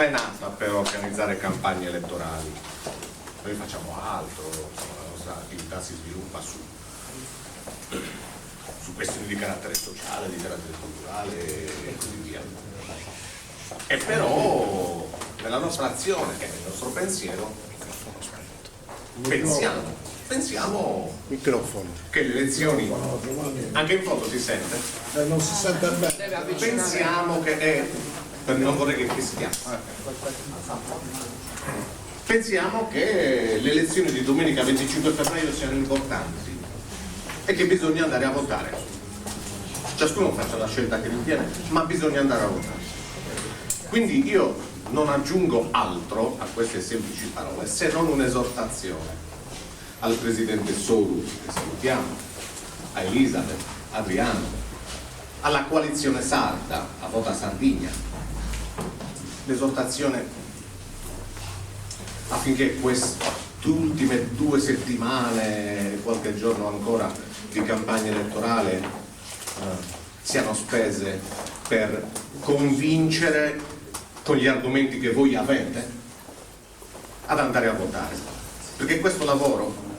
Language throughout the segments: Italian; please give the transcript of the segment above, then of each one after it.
non è nata per organizzare campagne elettorali, noi facciamo altro, la nostra attività si sviluppa su questioni di carattere sociale, di carattere culturale e così via. E però nella nostra azione e nel nostro pensiero pensiamo che le elezioni, anche in fondo si sente? Non si sente bene. Pensiamo che non vorrei che fischiasse. Pensiamo che le elezioni di domenica 25 febbraio siano importanti e che bisogna andare a votare. Ciascuno faccia la scelta che ritiene, ma bisogna andare a votare. Quindi io non aggiungo altro a queste semplici parole se non un'esortazione al Presidente Soru, che salutiamo, a Elisabeth, Adriano, alla coalizione sarda, a Vota Sardegna, l'esortazione affinché queste ultime 2 settimane, qualche giorno ancora di campagna elettorale siano spese per convincere con gli argomenti che voi avete ad andare a votare, perché questo lavoro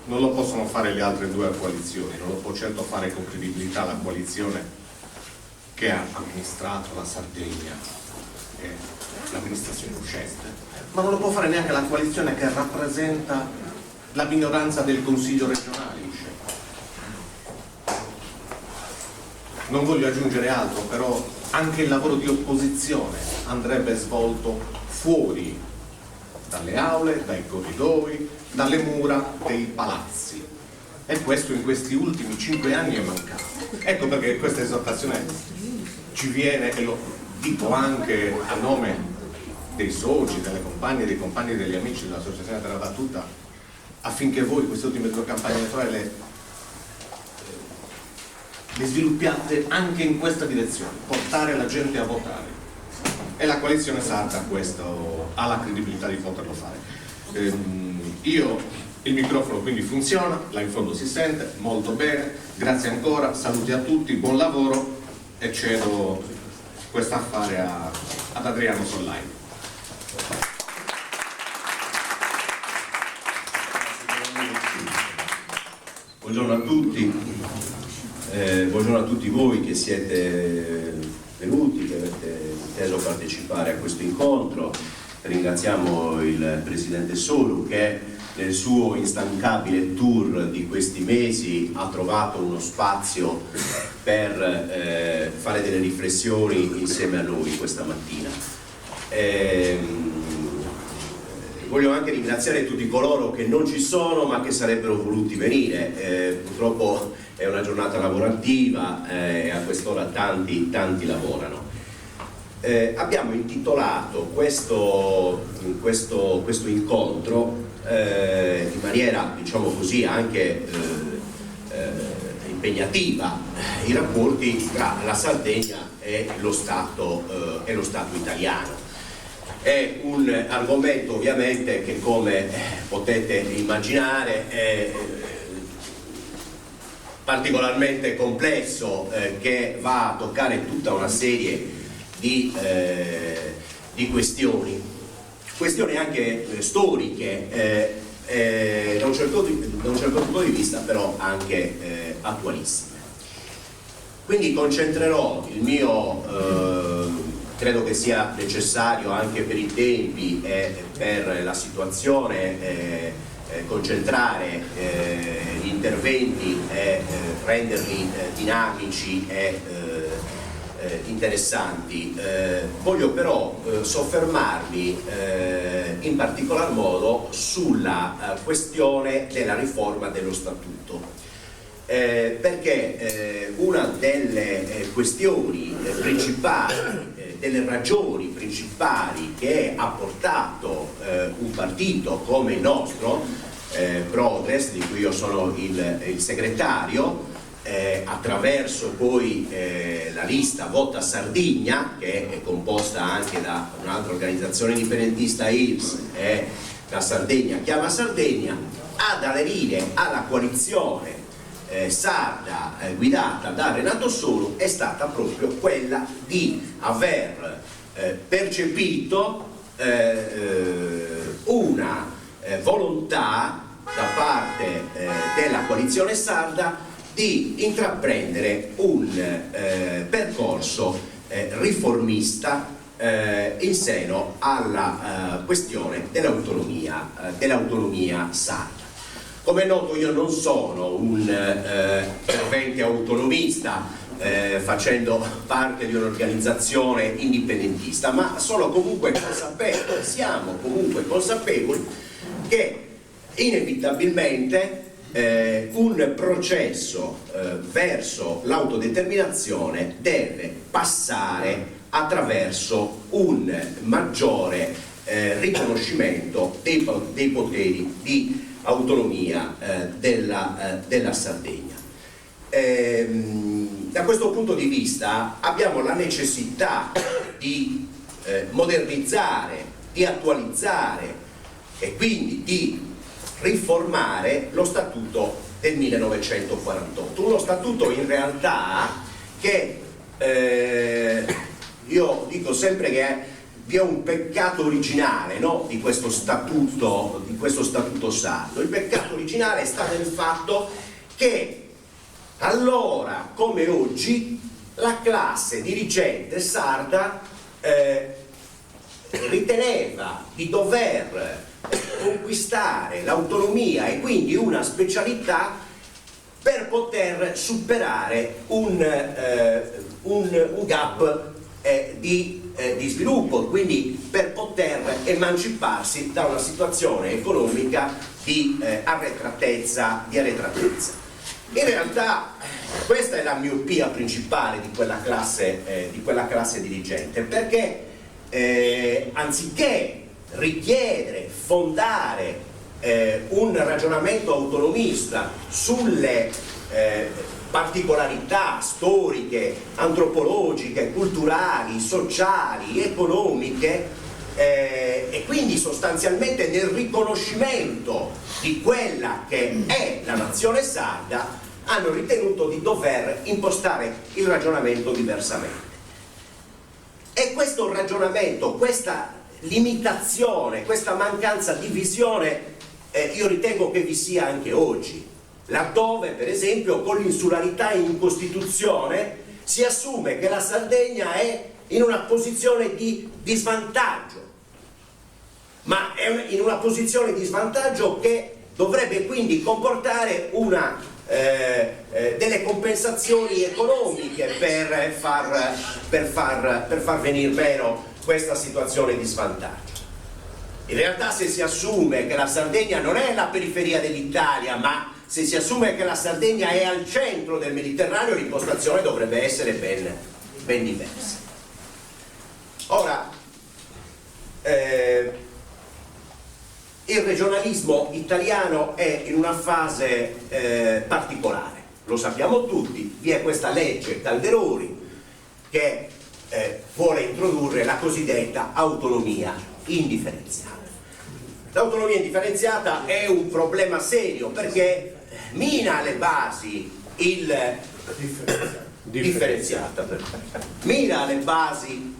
non lo possono fare le altre 2 coalizioni, non lo può certo fare con credibilità la coalizione che ha amministrato la Sardegna e l'amministrazione uscente, ma non lo può fare neanche la coalizione che rappresenta la minoranza del Consiglio regionale uscente. Non voglio aggiungere altro, però anche il lavoro di opposizione andrebbe svolto fuori dalle aule, dai corridoi, dalle mura dei palazzi, e questo in questi ultimi 5 anni è mancato. Ecco perché questa esortazione ci viene, e lo dico anche a nome dei soci, delle compagne, dei compagni e degli amici dell'Associazione Terra Battuta, affinché voi queste ultime 2 campagne elettorali le sviluppiate anche in questa direzione, portare la gente a votare. E la coalizione sarda questo ha la credibilità di poterlo fare. Il microfono quindi funziona, là in fondo si sente molto bene, grazie ancora, saluti a tutti, buon lavoro, e cedo questo affare ad Adriano Sollai. Buongiorno a tutti, buongiorno a tutti voi che siete venuti, che avete inteso partecipare a questo incontro. Ringraziamo il Presidente Soru che nel suo instancabile tour di questi mesi ha trovato uno spazio per fare delle riflessioni insieme a noi questa mattina. Voglio anche ringraziare tutti coloro che non ci sono ma che sarebbero voluti venire. Purtroppo è una giornata lavorativa e a quest'ora tanti lavorano. Abbiamo intitolato questo incontro in maniera, diciamo così, anche impegnativa, i rapporti tra la Sardegna e lo Stato italiano. È un argomento ovviamente che, come potete immaginare, è particolarmente complesso, che va a toccare tutta una serie di questioni anche storiche, da un certo punto di vista però anche attualissime. Quindi concentrerò il mio, credo che sia necessario anche per i tempi e per la situazione, concentrare gli interventi e renderli dinamici e interessanti. Voglio però soffermarmi in particolar modo sulla questione della riforma dello Statuto, perché una delle questioni principali, delle ragioni principali che ha portato un partito come il nostro, Progress, di cui io sono il segretario, attraverso poi la lista Vota Sardegna, che è composta anche da un'altra organizzazione indipendentista, IRS, e da Sardegna Chiama Sardegna, ad aderire alla coalizione sarda guidata da Renato Soru, è stata proprio quella di aver percepito una volontà da parte della coalizione sarda di intraprendere un percorso riformista in seno alla questione dell'autonomia sarda. Come è noto, io non sono un fervente autonomista facendo parte di un'organizzazione indipendentista, ma sono comunque consapevole, siamo comunque consapevoli che inevitabilmente un processo verso l'autodeterminazione deve passare attraverso un maggiore riconoscimento dei poteri di autonomia della Sardegna. Da questo punto di vista abbiamo la necessità di modernizzare, di attualizzare e quindi di riformare lo Statuto del 1948, uno Statuto in realtà che io dico sempre che vi è un peccato originale, no? di questo statuto sardo. Il peccato originale sta nel fatto che allora come oggi la classe dirigente sarda riteneva di dover conquistare l'autonomia e quindi una specialità per poter superare un gap di sviluppo, quindi per poter emanciparsi da una situazione economica di arretratezza. In realtà questa è la miopia principale di quella classe dirigente, perché anziché richiedere, fondare un ragionamento autonomista sulle particolarità storiche, antropologiche, culturali, sociali, economiche e quindi sostanzialmente nel riconoscimento di quella che è la nazione sarda, hanno ritenuto di dover impostare il ragionamento diversamente. E questo ragionamento, questa limitazione, questa mancanza di visione io ritengo che vi sia anche oggi, laddove per esempio con l'insularità in Costituzione si assume che la Sardegna è in una posizione di svantaggio, ma è in una posizione di svantaggio che dovrebbe quindi comportare delle compensazioni economiche per far venire meno questa situazione di svantaggio. In realtà, se si assume che la Sardegna non è la periferia dell'Italia, ma se si assume che la Sardegna è al centro del Mediterraneo, l'impostazione dovrebbe essere ben diversa. Ora, il regionalismo italiano è in una fase particolare, lo sappiamo tutti, vi è questa legge Calderoli che vuole introdurre la cosiddetta autonomia indifferenziata. L'autonomia indifferenziata è un problema serio perché mina le basi mina le basi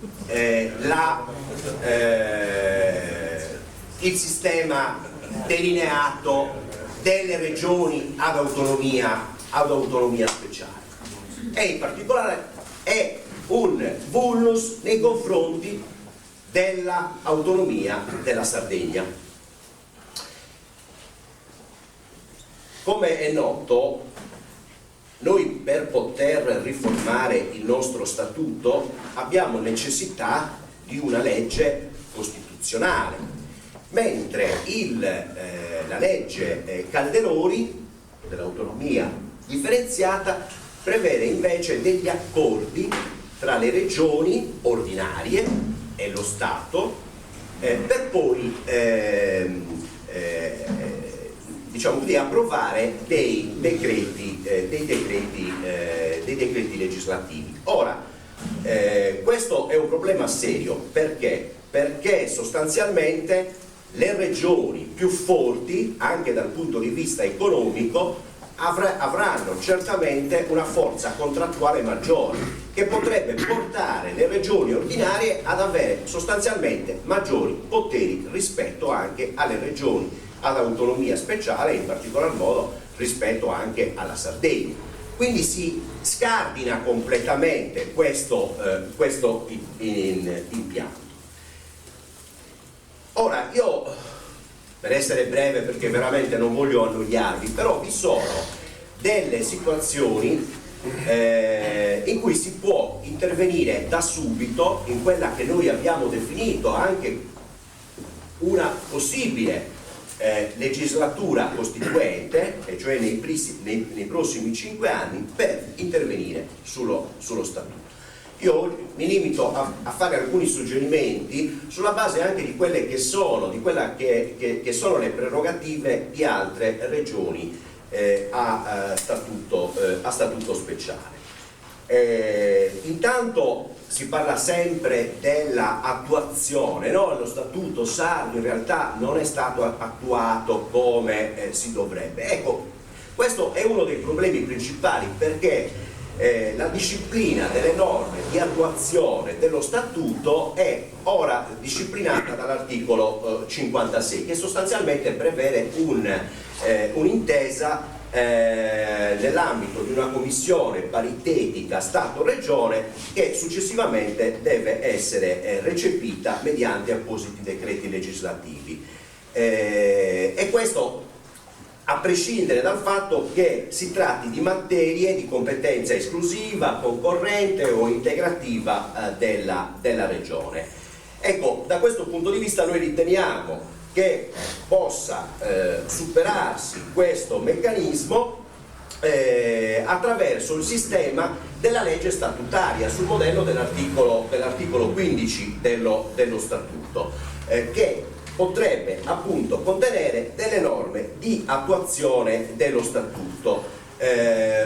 il sistema delineato delle regioni ad autonomia speciale e in particolare è un vulnus nei confronti dell'autonomia della Sardegna. Come è noto, noi per poter riformare il nostro statuto abbiamo necessità di una legge costituzionale, mentre la legge Calderoli dell'autonomia differenziata prevede invece degli accordi tra le regioni ordinarie e lo Stato per poi diciamo di approvare dei decreti legislativi. Ora, questo è un problema serio perché sostanzialmente le regioni più forti, anche dal punto di vista economico, avranno certamente una forza contrattuale maggiore, che potrebbe portare le regioni ordinarie ad avere sostanzialmente maggiori poteri rispetto anche alle regioni ad autonomia speciale, in particolar modo rispetto anche alla Sardegna. Quindi si scardina completamente questo impianto. Ora, io, per essere breve, perché veramente non voglio annoiarvi, però vi sono delle situazioni in cui si può intervenire da subito in quella che noi abbiamo definito anche una possibile legislatura costituente, e cioè nei prossimi 5 anni, per intervenire sullo Statuto. Io mi limito a fare alcuni suggerimenti sulla base anche di quelle che sono, che sono le prerogative di altre regioni a statuto speciale. Intanto si parla sempre dell'attuazione, no? Lo statuto sardo in realtà non è stato attuato come si dovrebbe. Ecco, questo è uno dei problemi principali, perché la disciplina delle norme di attuazione dello statuto è ora disciplinata dall'articolo 56, che sostanzialmente prevede un'intesa nell'ambito di una commissione paritetica Stato-Regione, che successivamente deve essere recepita mediante appositi decreti legislativi, e questo a prescindere dal fatto che si tratti di materie di competenza esclusiva, concorrente o integrativa della Regione. Ecco, da questo punto di vista noi riteniamo che possa superarsi questo meccanismo attraverso il sistema della legge statutaria, sul modello dell'articolo 15 dello Statuto, che potrebbe appunto contenere delle norme di attuazione dello Statuto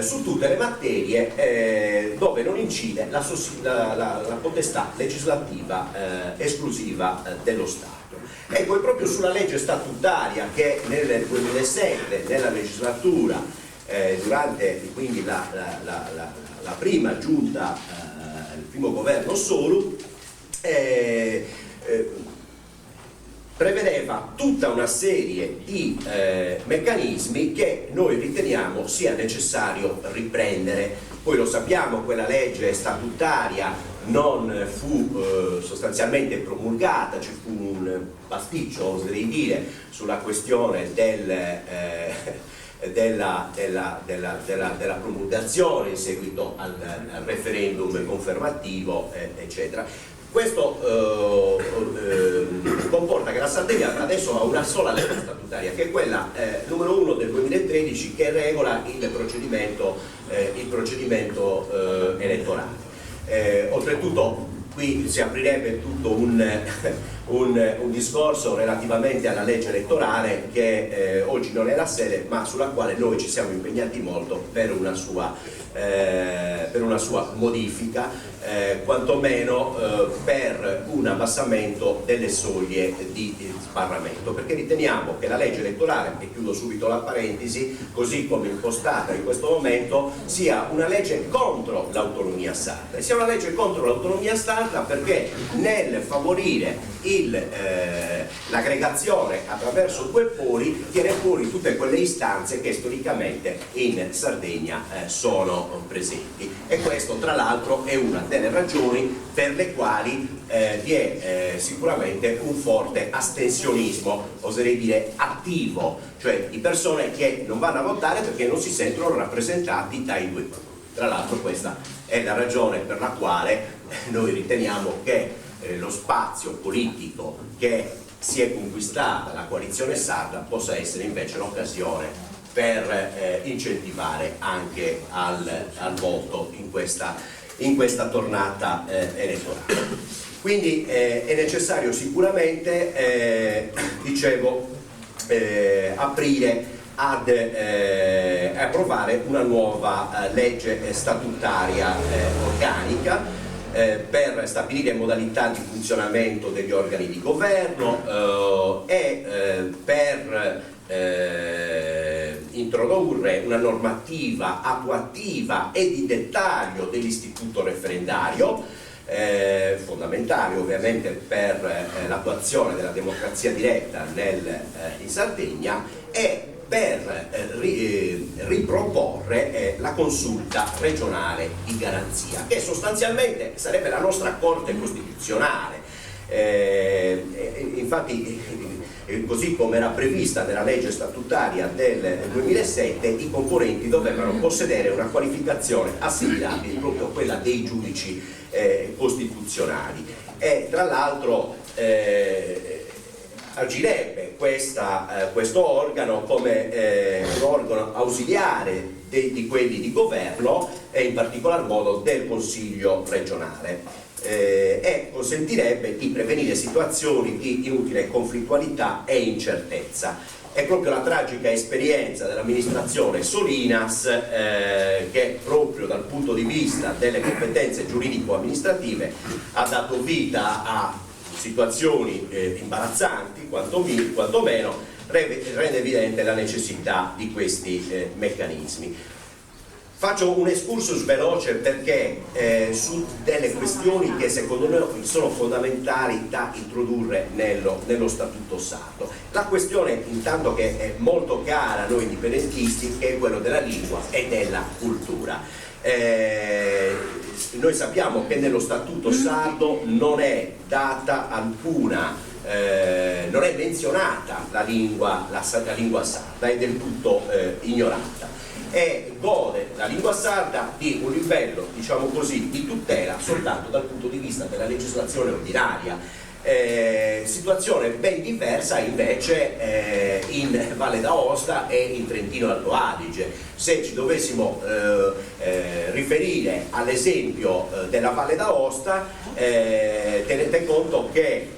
su tutte le materie dove non incide la potestà legislativa esclusiva dello Stato. Ecco, è proprio sulla legge statutaria che nel 2007, nella legislatura, durante quindi la prima giunta, il primo governo Solu, prevedeva tutta una serie di meccanismi che noi riteniamo sia necessario riprendere. Poi lo sappiamo, quella legge statutaria non fu sostanzialmente promulgata, ci fu un pasticcio, oserei dire, sulla questione della promulgazione in seguito al referendum confermativo, eccetera. Questo comporta che la Sardegna adesso ha una sola legge statutaria, che è quella numero 1 del 2013, che regola il procedimento elettorale. Oltretutto qui si aprirebbe tutto un discorso relativamente alla legge elettorale, che oggi non è la sede, ma sulla quale noi ci siamo impegnati molto per una sua modifica, quantomeno per un abbassamento delle soglie di sbarramento, perché riteniamo che la legge elettorale, e chiudo subito la parentesi, così come impostata in questo momento, sia una legge contro l'autonomia sarda, e sia una legge contro l'autonomia sarda perché nel favorire l'aggregazione attraverso 2 poli tiene fuori tutte quelle istanze che storicamente in Sardegna sono presenti, e questo tra l'altro è una delle ragioni per le quali vi è sicuramente un forte astensionismo, oserei dire attivo, cioè di persone che non vanno a votare perché non si sentono rappresentati dai 2 poli. Tra l'altro questa è la ragione per la quale noi riteniamo che lo spazio politico che si è conquistata la coalizione sarda possa essere invece l'occasione per incentivare anche al voto in questa tornata elettorale. Quindi è necessario sicuramente, aprire ad approvare una nuova legge statutaria organica per stabilire modalità di funzionamento degli organi di governo e per introdurre una normativa attuativa e di dettaglio dell'istituto referendario, fondamentale ovviamente per l'attuazione della democrazia diretta in Sardegna, e per riproporre la consulta regionale di garanzia, che sostanzialmente sarebbe la nostra Corte Costituzionale. Infatti, così come era prevista nella legge statutaria del 2007, i componenti dovevano possedere una qualificazione assimilabile proprio a quella dei giudici costituzionali, e tra l'altro agirebbe questo organo come un organo ausiliare di quelli di governo, e in particolar modo del Consiglio regionale, e consentirebbe di prevenire situazioni di inutile conflittualità e incertezza. È proprio la tragica esperienza dell'amministrazione Solinas che proprio dal punto di vista delle competenze giuridico-amministrative ha dato vita a situazioni imbarazzanti, quantomeno rende evidente la necessità di questi meccanismi. Faccio un excursus veloce perché su delle questioni che secondo noi sono fondamentali da introdurre nello Statuto Sardo. La questione intanto che è molto cara a noi indipendentisti è quello della lingua e della cultura. Noi sappiamo che nello Statuto Sardo non è data alcuna, non è menzionata la lingua sarda, è del tutto ignorata, e gode la lingua sarda di un livello, diciamo così, di tutela soltanto dal punto di vista della legislazione ordinaria. Situazione ben diversa invece in Valle d'Aosta e in Trentino Alto Adige. Se ci dovessimo riferire all'esempio della Valle d'Aosta, tenete conto che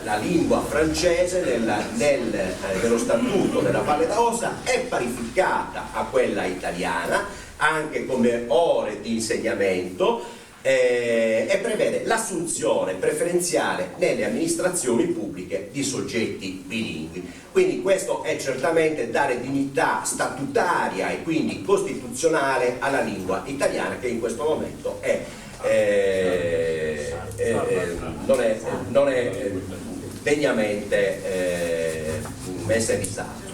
la lingua francese nello statuto della Valle d'Aosta è parificata a quella italiana anche come ore di insegnamento, e prevede l'assunzione preferenziale nelle amministrazioni pubbliche di soggetti bilingui. Quindi questo è certamente dare dignità statutaria e quindi costituzionale alla lingua italiana, che in questo momento non è degnamente messa in risalto.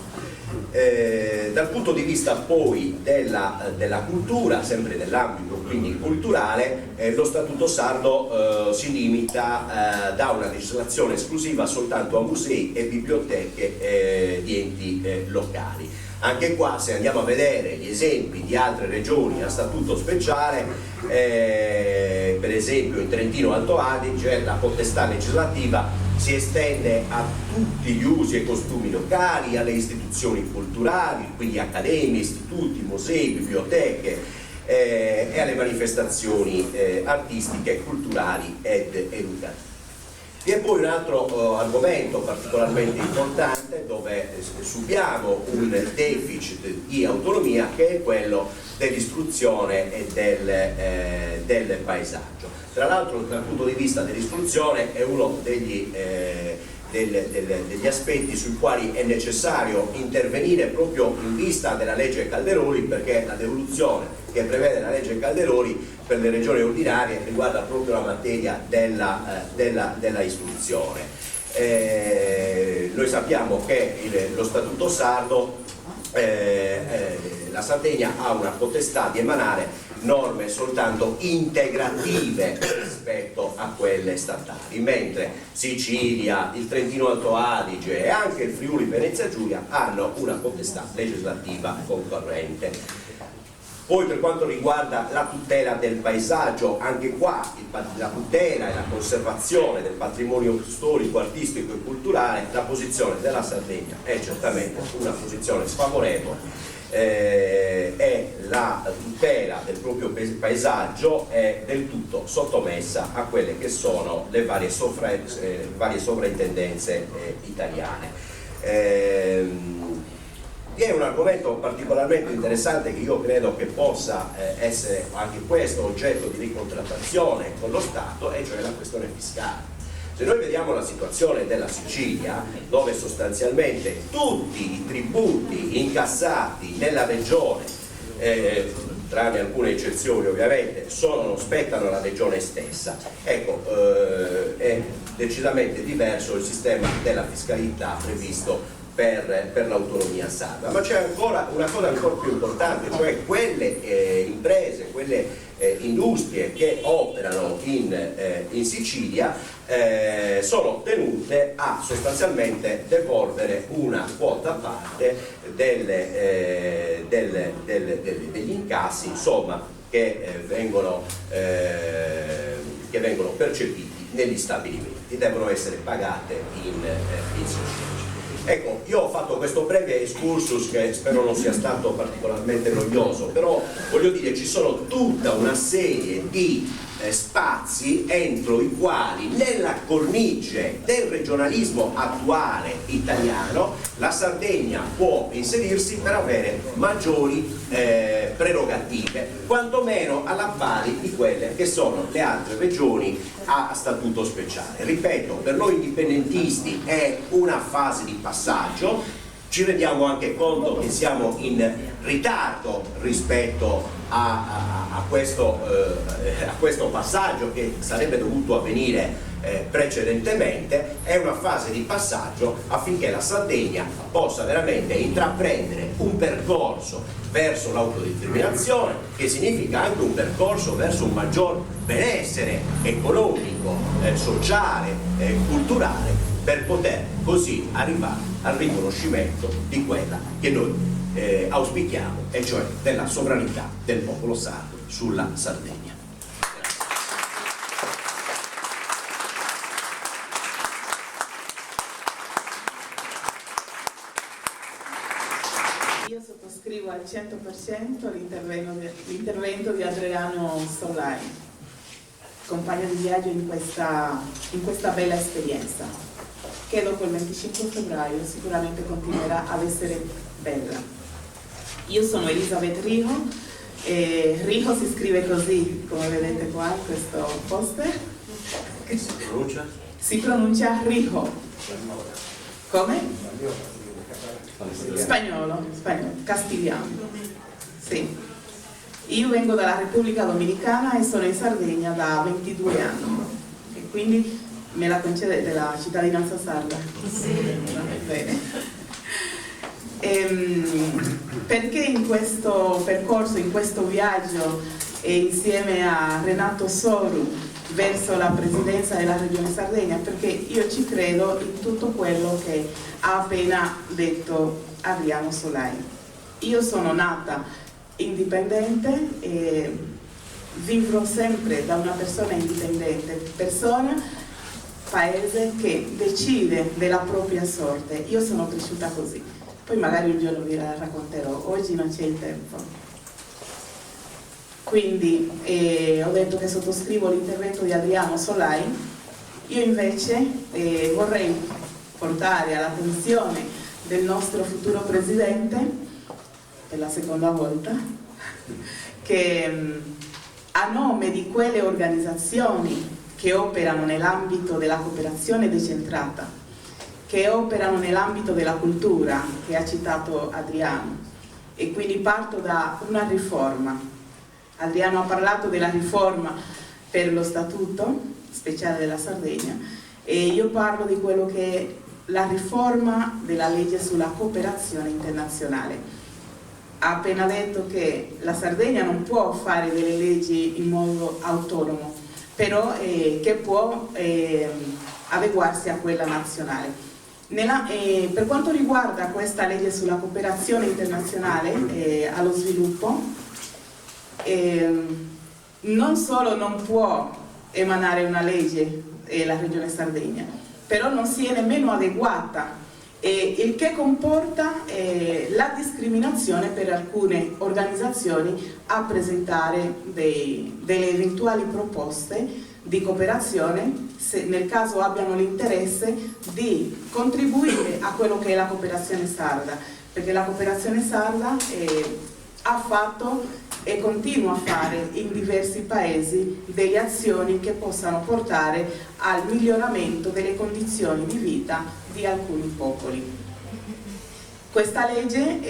Dal punto di vista poi della cultura, sempre nell'ambito quindi culturale, lo Statuto Sardo si limita da una legislazione esclusiva soltanto a musei e biblioteche di enti locali. Anche qua, se andiamo a vedere gli esempi di altre regioni a statuto speciale, per esempio in Trentino Alto Adige la potestà legislativa si estende a tutti gli usi e costumi locali, alle istituzioni culturali, quindi accademie, istituti, musei, biblioteche, e alle manifestazioni artistiche, culturali ed educative. Vi è poi un altro argomento particolarmente importante dove subiamo un deficit di autonomia, che è quello dell'istruzione e del paesaggio. Tra l'altro, dal punto di vista dell'istruzione è uno degli aspetti sui quali è necessario intervenire proprio in vista della legge Calderoli, perché la devoluzione che prevede la legge Calderoli per le regioni ordinarie riguarda proprio la materia della istruzione. Noi sappiamo che lo Statuto Sardo, la Sardegna ha una potestà di emanare norme soltanto integrative rispetto a quelle statali, mentre Sicilia, il Trentino Alto Adige e anche il Friuli Venezia Giulia hanno una potestà legislativa concorrente. Poi, per quanto riguarda la tutela del paesaggio, anche qua la tutela e la conservazione del patrimonio storico, artistico e culturale, la posizione della Sardegna è certamente una posizione sfavorevole, e la tutela del proprio paesaggio è del tutto sottomessa a quelle che sono le varie sovrintendenze italiane. Vi è un argomento particolarmente interessante che io credo che possa essere anche questo oggetto di ricontrattazione con lo Stato, e cioè la questione fiscale. Se noi vediamo la situazione della Sicilia, dove sostanzialmente tutti i tributi incassati nella regione, tranne alcune eccezioni ovviamente, spettano alla regione stessa, ecco, è decisamente diverso il sistema della fiscalità previsto per l'autonomia sarda. Ma c'è ancora una cosa ancora più importante, cioè quelle imprese, quelle industrie che operano in Sicilia sono tenute a sostanzialmente devolvere una quota a parte degli incassi, insomma, che vengono percepiti negli stabilimenti, devono essere pagate in Sicilia. Ecco, io ho fatto questo breve excursus che spero non sia stato particolarmente noioso, però voglio dire, ci sono tutta una serie di spazi entro i quali nella cornice del regionalismo attuale italiano la Sardegna può inserirsi per avere maggiori prerogative, quantomeno alla pari di quelle che sono le altre regioni a statuto speciale. Ripeto, per noi indipendentisti è una fase di passaggio, ci rendiamo anche conto che siamo in ritardo rispetto a questo passaggio che sarebbe dovuto avvenire precedentemente. È una fase di passaggio affinché la Sardegna possa veramente intraprendere un percorso verso l'autodeterminazione, che significa anche un percorso verso un maggior benessere economico, sociale, culturale, per poter così arrivare al riconoscimento di quella che noi auspichiamo, e cioè della sovranità del popolo sardo sulla Sardegna. Io sottoscrivo al 100% l'intervento di Adriano Solai, compagno di viaggio in questa bella esperienza, che dopo il 25 febbraio sicuramente continuerà ad essere bella. Io sono Elisabeth Rijo, e Rijo si scrive così, come vedete qua in questo poster. Che si pronuncia? Si pronuncia Rijo. Come? Spagnolo, castigliano. Sì. Io vengo dalla Repubblica Dominicana e sono in Sardegna da 22 anni. E quindi me la concedete la cittadinanza sarda? Sì. Bene. Perché in questo percorso, in questo viaggio, insieme a Renato Soru verso la presidenza della Regione Sardegna? Perché io ci credo in tutto quello che ha appena detto Adriano Solai. Io sono nata indipendente e vivrò sempre da una persona indipendente, persona, paese che decide della propria sorte. Io sono cresciuta così. Poi magari un giorno vi la racconterò, oggi non c'è il tempo. Quindi ho detto che sottoscrivo l'intervento di Adriano Solai. Io invece vorrei portare all'attenzione del nostro futuro presidente, per la seconda volta, che a nome di quelle organizzazioni che operano nell'ambito della cooperazione decentrata, che operano nell'ambito della cultura, che ha citato Adriano, e quindi parto da una riforma. Adriano ha parlato della riforma per lo statuto speciale della Sardegna e io parlo di quello che è la riforma della legge sulla cooperazione internazionale. Ha appena detto che la Sardegna non può fare delle leggi in modo autonomo, però che può adeguarsi a quella nazionale. Per quanto riguarda questa legge sulla cooperazione internazionale allo sviluppo, non solo non può emanare una legge la Regione Sardegna, però non si è nemmeno adeguata, il che comporta la discriminazione per alcune organizzazioni a presentare delle eventuali proposte di cooperazione, se nel caso abbiano l'interesse di contribuire a quello che è la cooperazione sarda, perché la cooperazione sarda ha fatto e continua a fare in diversi paesi delle azioni che possano portare al miglioramento delle condizioni di vita di alcuni popoli. Questa legge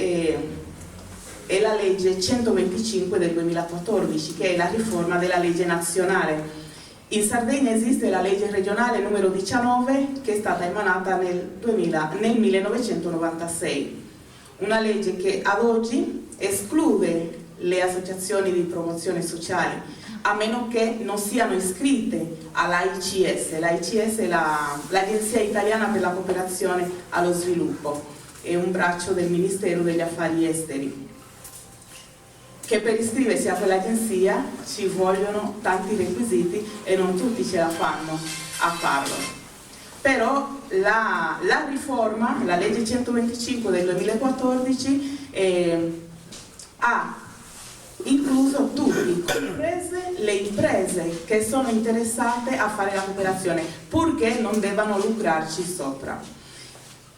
è la legge 125 del 2014, che è la riforma della legge nazionale. In Sardegna esiste la legge regionale numero 19, che è stata emanata nel 1996, una legge che ad oggi esclude le associazioni di promozione sociale, a meno che non siano iscritte all'AICS. L'AICS è l'Agenzia Italiana per la Cooperazione allo Sviluppo, è un braccio del Ministero degli Affari Esteri, che per iscriversi a quell'agenzia ci vogliono tanti requisiti e non tutti ce la fanno a farlo. Però la riforma, la legge 125 del 2014, ha incluso tutti, comprese le imprese che sono interessate a fare la cooperazione, purché non debbano lucrarci sopra.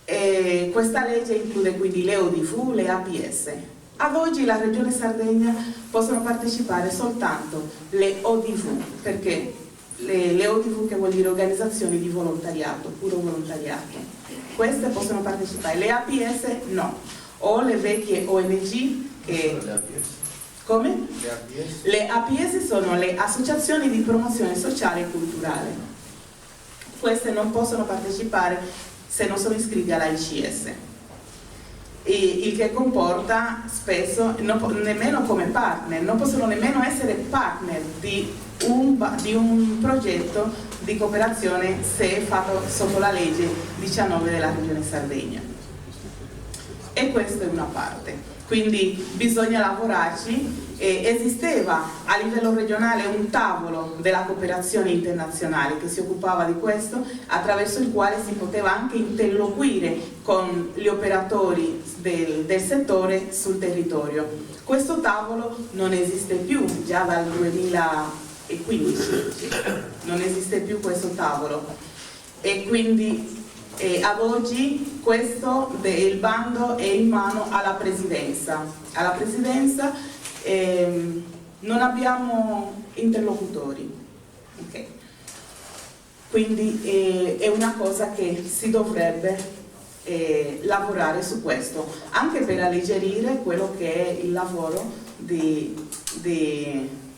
Questa legge include quindi le ODV, le APS. Ad oggi la Regione Sardegna possono partecipare soltanto le ODV, perché le ODV, che vuol dire organizzazioni di volontariato, puro volontariato, queste possono partecipare, le APS no, o le vecchie ONG che... Come? Le APS sono le associazioni di promozione sociale e culturale. Queste non possono partecipare se non sono iscritti all'AICS. Il che comporta spesso, nemmeno come partner, non possono nemmeno essere partner di un progetto di cooperazione se è fatto sotto la legge 19 della Regione Sardegna. E questa è una parte. Quindi bisogna lavorarci. Esisteva a livello regionale un tavolo della cooperazione internazionale che si occupava di questo, attraverso il quale si poteva anche interloquire con gli operatori del settore sul territorio. Questo tavolo non esiste più, già dal 2015 non esiste più questo tavolo, e quindi ad oggi il bando è in mano alla Presidenza. Alla Presidenza non abbiamo interlocutori, okay. Quindi è una cosa che si dovrebbe lavorare su questo, anche per alleggerire quello che è il lavoro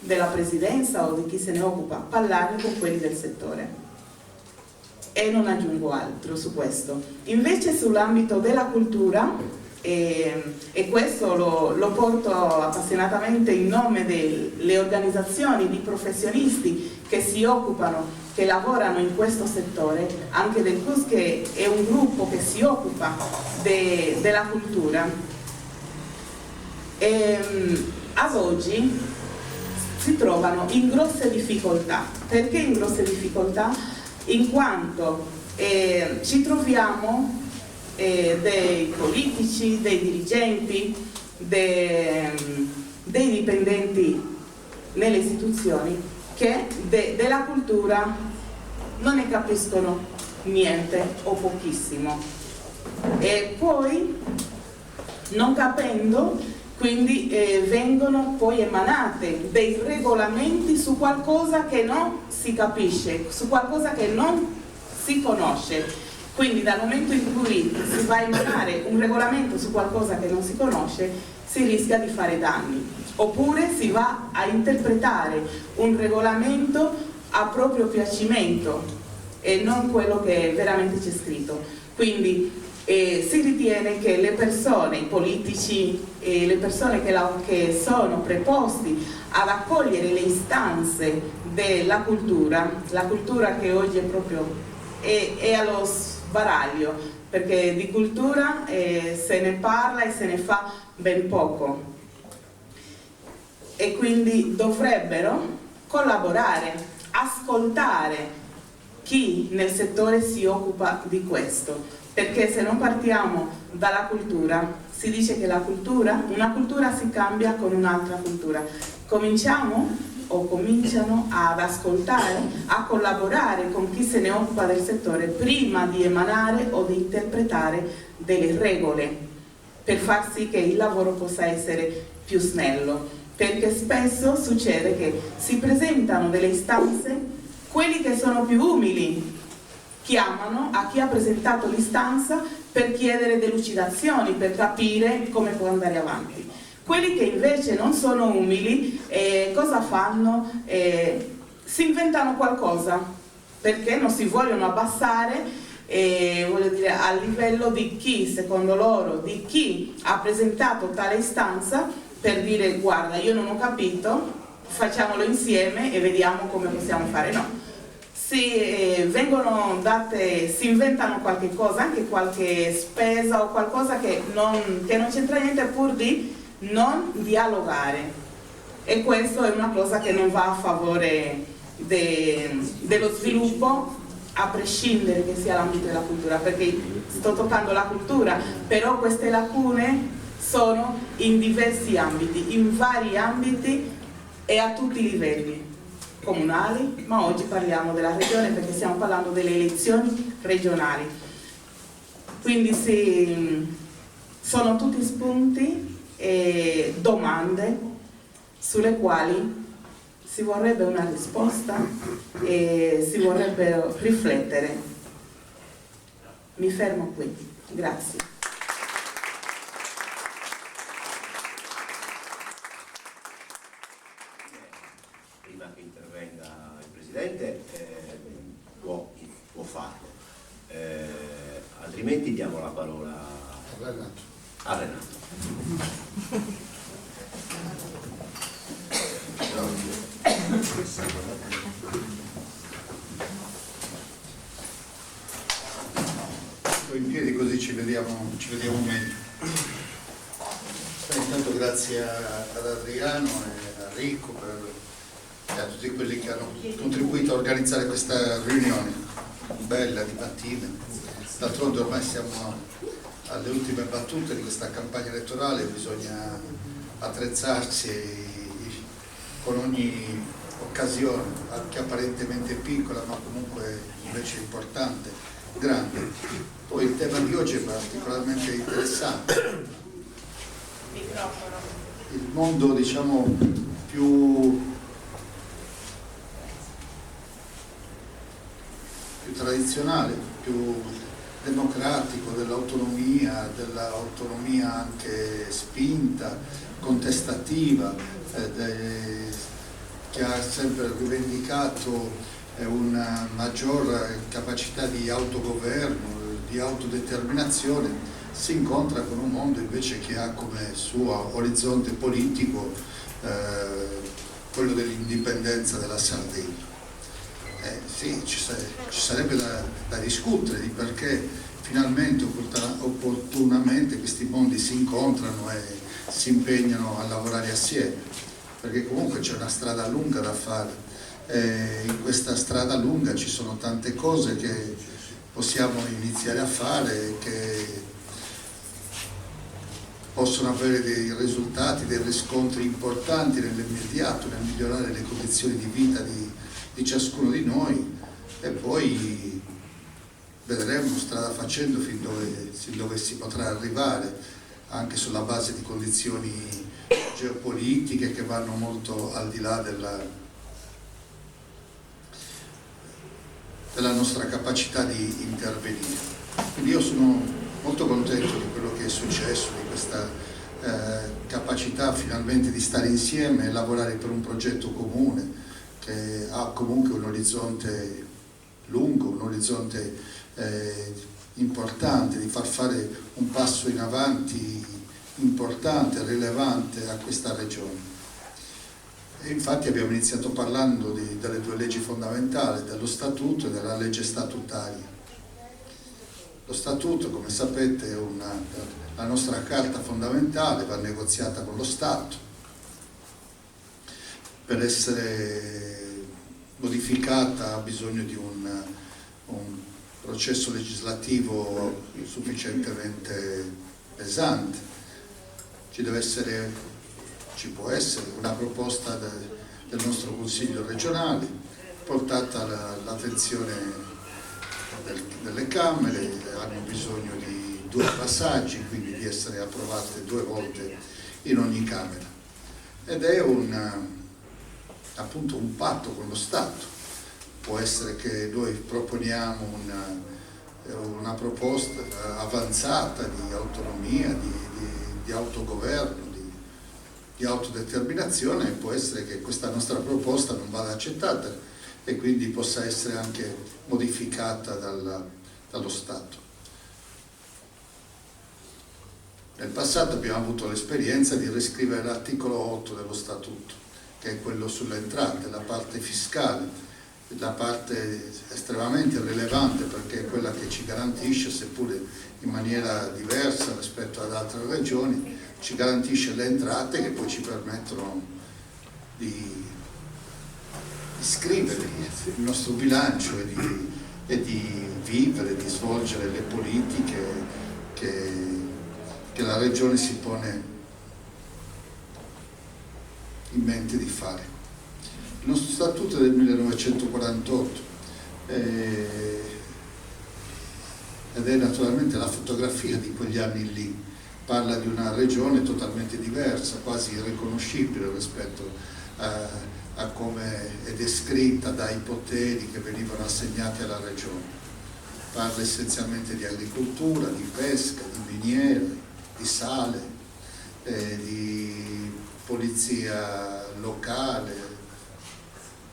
della Presidenza o di chi se ne occupa, parlare con quelli del settore. E non aggiungo altro su questo. Invece sull'ambito della cultura, e questo lo porto appassionatamente in nome delle organizzazioni di professionisti che si occupano, che lavorano in questo settore, anche del CUS, che è un gruppo che si occupa della cultura. Ad oggi si trovano in grosse difficoltà. Perché in grosse difficoltà? In quanto ci troviamo dei politici, dei dirigenti, dei dipendenti nelle istituzioni che della cultura non ne capiscono niente o pochissimo, e poi, non capendo, quindi vengono poi emanate dei regolamenti su qualcosa che non si capisce, su qualcosa che non si conosce. Quindi dal momento in cui si va a emanare un regolamento su qualcosa che non si conosce, si rischia di fare danni. Oppure si va a interpretare un regolamento a proprio piacimento e non quello che veramente c'è scritto. Quindi si ritiene che le persone, i politici e le persone che sono preposti ad accogliere le istanze della cultura, la cultura che oggi è proprio è allo sbaraglio, perché di cultura se ne parla e se ne fa ben poco, e quindi dovrebbero collaborare, ascoltare chi nel settore si occupa di questo, perché se non partiamo dalla cultura, si dice che una cultura si cambia con un'altra cultura. Cominciamo o cominciano ad ascoltare, a collaborare con chi se ne occupa del settore prima di emanare o di interpretare delle regole, per far sì che il lavoro possa essere più snello. perché spesso succede che si presentano delle istanze, quelli che sono più umili chiamano a chi ha presentato l'istanza per chiedere delucidazioni, per capire come può andare avanti. Quelli che invece non sono umili, cosa fanno? Si inventano qualcosa, perché non si vogliono abbassare, voglio dire, al livello di chi, secondo loro, di chi ha presentato tale istanza, per dire guarda, io non ho capito, facciamolo insieme e vediamo come possiamo fare. No. Vengono date, si inventano qualche cosa, anche qualche spesa o qualcosa che non c'entra niente, pur di non dialogare, e questo è una cosa che non va a favore dello sviluppo, a prescindere che sia l'ambito della cultura, perché sto toccando la cultura, però queste lacune sono in diversi ambiti, in vari ambiti e a tutti i livelli comunali, ma oggi parliamo della regione perché stiamo parlando delle elezioni regionali. Quindi sono tutti spunti e domande sulle quali si vorrebbe una risposta e si vorrebbe riflettere. Mi fermo qui. Grazie. Prima che intervenga il Presidente può farlo, altrimenti diamo la parola a Renato. Sto in piedi così ci vediamo meglio. Intanto grazie ad Adriano e a Ricco e a tutti quelli che hanno contribuito a organizzare questa riunione bella di mattina. D'altronde ormai siamo alle ultime battute di questa campagna elettorale, bisogna attrezzarsi con ogni occasione, anche apparentemente piccola ma comunque invece importante, grande. Poi il tema di oggi è particolarmente interessante. Il mondo, diciamo, più tradizionale, più democratico, dell'autonomia anche spinta, contestativa, che ha sempre rivendicato una maggior capacità di autogoverno, di autodeterminazione, si incontra con un mondo invece che ha come suo orizzonte politico quello dell'indipendenza della Sardegna. Sì, ci sarebbe da discutere di perché finalmente, opportunamente, questi mondi si incontrano e si impegnano a lavorare assieme, perché comunque c'è una strada lunga da fare. In questa strada lunga ci sono tante cose che possiamo iniziare a fare, che possono avere dei risultati, dei riscontri importanti nell'immediato, nel migliorare le condizioni di vita di ciascuno di noi, e poi vedremo strada facendo fin dove si potrà arrivare, anche sulla base di condizioni geopolitiche che vanno molto al di là della nostra capacità di intervenire. Quindi io sono molto contento di quello che è successo, di questa capacità finalmente di stare insieme e lavorare per un progetto comune che ha comunque un orizzonte lungo, un orizzonte importante, di far fare un passo in avanti importante, rilevante a questa regione. E infatti abbiamo iniziato parlando delle due leggi fondamentali, dello Statuto e della legge statutaria. Lo Statuto, come sapete, è la nostra carta fondamentale, va negoziata con lo Stato. Per essere modificata ha bisogno di un processo legislativo sufficientemente pesante. Ci può essere una proposta del nostro Consiglio regionale portata all'attenzione delle Camere, hanno bisogno di 2 passaggi, quindi di essere approvate 2 volte in ogni Camera. ed è appunto un patto con lo Stato. Può essere che noi proponiamo una proposta avanzata di autonomia, di autogoverno, di autodeterminazione, e può essere che questa nostra proposta non vada accettata e quindi possa essere anche modificata dallo Stato. Nel passato abbiamo avuto l'esperienza di riscrivere l'articolo 8 dello Statuto, che è quello sulle entrate, la parte fiscale, la parte estremamente rilevante perché è quella che ci garantisce, seppure in maniera diversa rispetto ad altre regioni, ci garantisce le entrate che poi ci permettono di scrivere il nostro bilancio e di vivere, di svolgere le politiche che la regione si pone in mente di fare. Il nostro statuto è del 1948 ed è naturalmente la fotografia di quegli anni lì. Parla di una regione totalmente diversa, quasi irriconoscibile rispetto a come è descritta dai poteri che venivano assegnati alla regione. Parla essenzialmente di agricoltura, di pesca, di miniere, di sale, di polizia locale,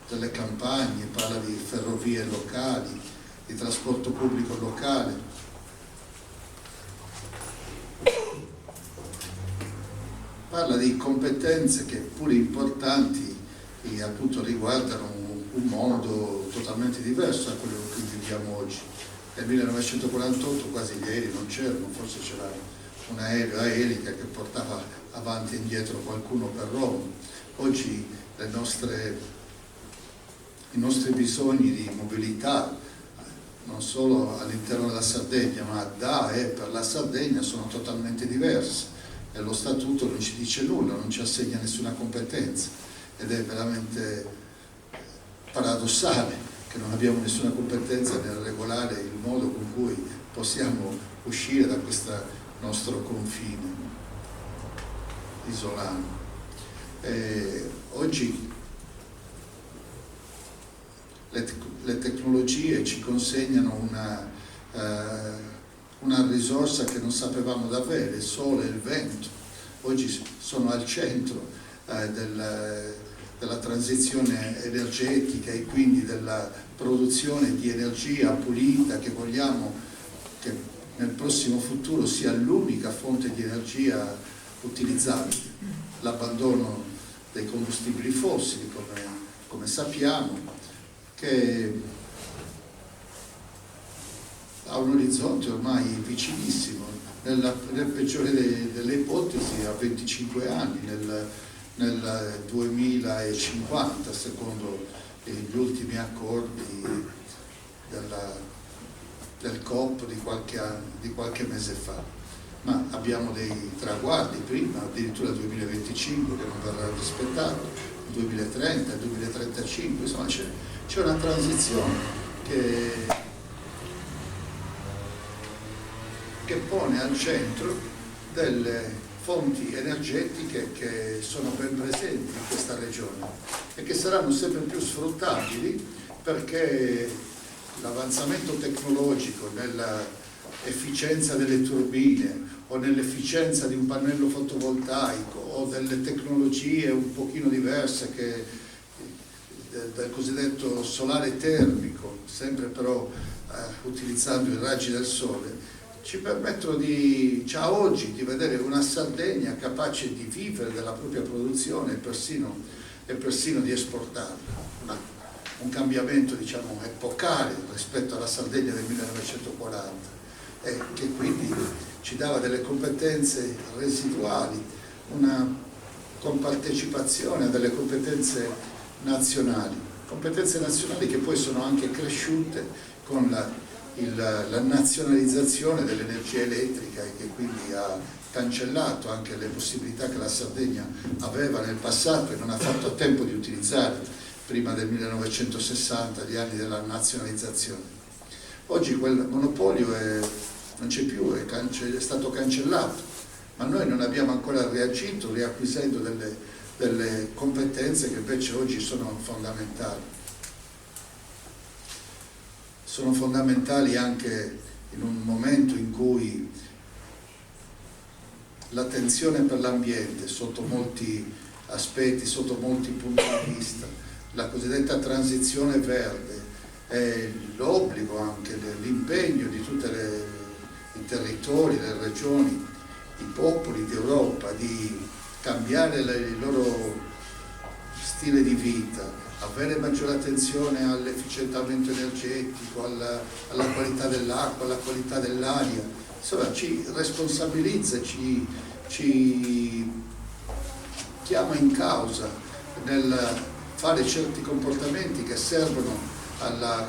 delle campagne, parla di ferrovie locali, di trasporto pubblico locale. Parla di competenze che, pur importanti, appunto riguardano un mondo totalmente diverso da quello che viviamo oggi. Nel 1948 quasi gli aerei non c'erano, forse c'era un aereo a elica che portava avanti e indietro qualcuno per Roma. Oggi i nostri bisogni di mobilità, non solo all'interno della Sardegna, ma da e per la Sardegna, sono totalmente diversi e lo Statuto non ci dice nulla, non ci assegna nessuna competenza ed è veramente paradossale che non abbiamo nessuna competenza nel regolare il modo con cui possiamo uscire da questo nostro confine isolano. Oggi le tecnologie ci consegnano una risorsa che non sapevamo di avere, il sole e il vento. Oggi sono al centro della transizione energetica e quindi della produzione di energia pulita che vogliamo che nel prossimo futuro sia l'unica fonte di energia utilizzabile. L'abbandono dei combustibili fossili, come sappiamo, che ha un orizzonte ormai vicinissimo, nel peggiore delle ipotesi a 25 anni, nel 2050, secondo gli ultimi accordi del COP di qualche mese fa. Ma abbiamo dei traguardi prima, addirittura 2025 che non verranno rispettati, 2030, 2035, insomma c'è una transizione che pone al centro delle fonti energetiche che sono ben presenti in questa regione e che saranno sempre più sfruttabili perché l'avanzamento tecnologico nell'efficienza delle turbine o nell'efficienza di un pannello fotovoltaico o delle tecnologie un pochino diverse del cosiddetto solare termico, sempre però utilizzando i raggi del sole, ci permettono già oggi di vedere una Sardegna capace di vivere della propria produzione e persino di esportarla. Un cambiamento diciamo epocale rispetto alla Sardegna del 1940 e che quindi ci dava delle competenze residuali, una compartecipazione a delle competenze nazionali che poi sono anche cresciute con la nazionalizzazione dell'energia elettrica e che quindi ha cancellato anche le possibilità che la Sardegna aveva nel passato e non ha fatto a tempo di utilizzare prima del 1960, gli anni della nazionalizzazione. Oggi quel monopolio non c'è più, è stato cancellato, ma noi non abbiamo ancora reagito riacquisendo delle competenze che invece oggi sono fondamentali. Sono fondamentali anche in un momento in cui l'attenzione per l'ambiente sotto molti aspetti, sotto molti punti di vista, la cosiddetta transizione verde, è l'obbligo anche dell'impegno di tutti i territori, le regioni, i popoli d'Europa di cambiare il loro stile di vita, avere maggiore attenzione all'efficientamento energetico, alla qualità dell'acqua, alla qualità dell'aria, insomma ci responsabilizza, ci chiama in causa nel fare certi comportamenti che servono alla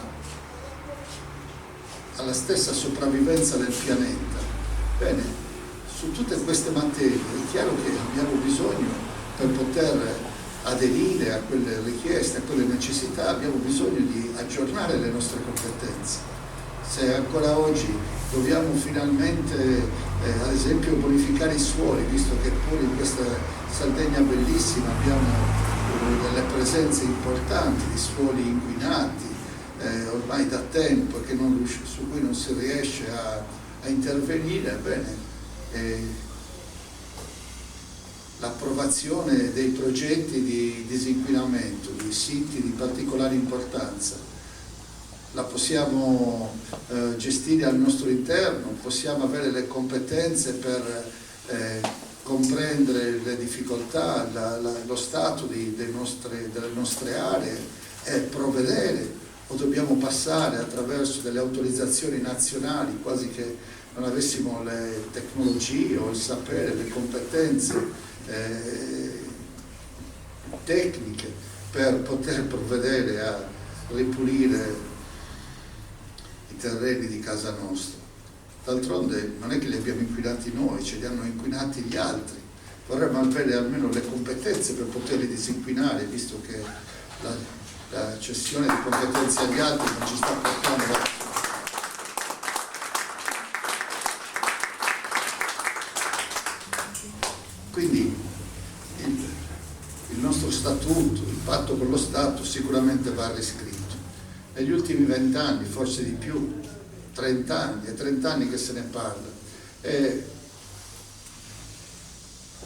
stessa sopravvivenza del pianeta. Bene, su tutte queste materie è chiaro che abbiamo bisogno, per poter aderire a quelle richieste, a quelle necessità, abbiamo bisogno di aggiornare le nostre competenze. Se ancora oggi dobbiamo finalmente, ad esempio, bonificare i suoli, visto che pure in questa Sardegna bellissima abbiamo delle presenze importanti di suoli inquinati, ormai da tempo, su cui non si riesce a intervenire, bene, l'approvazione dei progetti di disinquinamento di siti di particolare importanza la possiamo gestire al nostro interno, possiamo avere le competenze per comprendere le difficoltà, lo stato delle nostre aree e provvedere, o dobbiamo passare attraverso delle autorizzazioni nazionali, quasi che non avessimo le tecnologie o il sapere, le competenze tecniche per poter provvedere a ripulire i terreni di casa nostra. D'altronde non è che li abbiamo inquinati noi, ce li hanno inquinati gli altri. Vorremmo avere almeno le competenze per poterli disinquinare, visto che la cessione di competenze agli altri non ci sta portando Quindi il nostro statuto, il patto con lo Stato sicuramente va riscritto. Negli ultimi 20 anni, forse di più, 30 anni, è 30 anni che se ne parla. E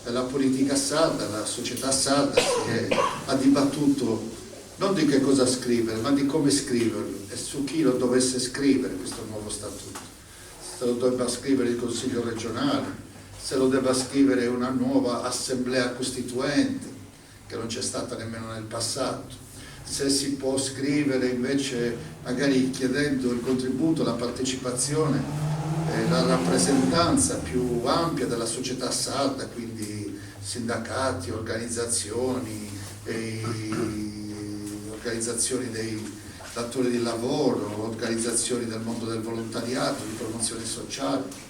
la politica sarda, la società sarda che ha dibattuto non di che cosa scrivere, ma di come scriverlo e su chi lo dovesse scrivere questo nuovo statuto. Se lo doveva scrivere il Consiglio regionale, se lo debba scrivere una nuova assemblea costituente, che non c'è stata nemmeno nel passato, se si può scrivere invece, magari chiedendo il contributo, la partecipazione, la rappresentanza più ampia della società sarda, quindi sindacati, organizzazioni dei datori di lavoro, organizzazioni del mondo del volontariato, di promozione sociale.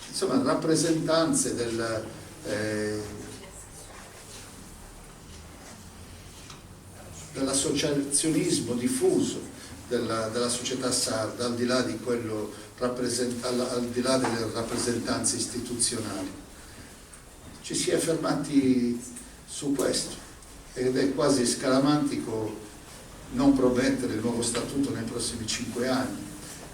Insomma, rappresentanze dell'associazionismo diffuso della società sarda, al di là di quello al di là delle rappresentanze istituzionali. Ci si è fermati su questo ed è quasi scaramantico non promettere il nuovo statuto nei prossimi 5 anni.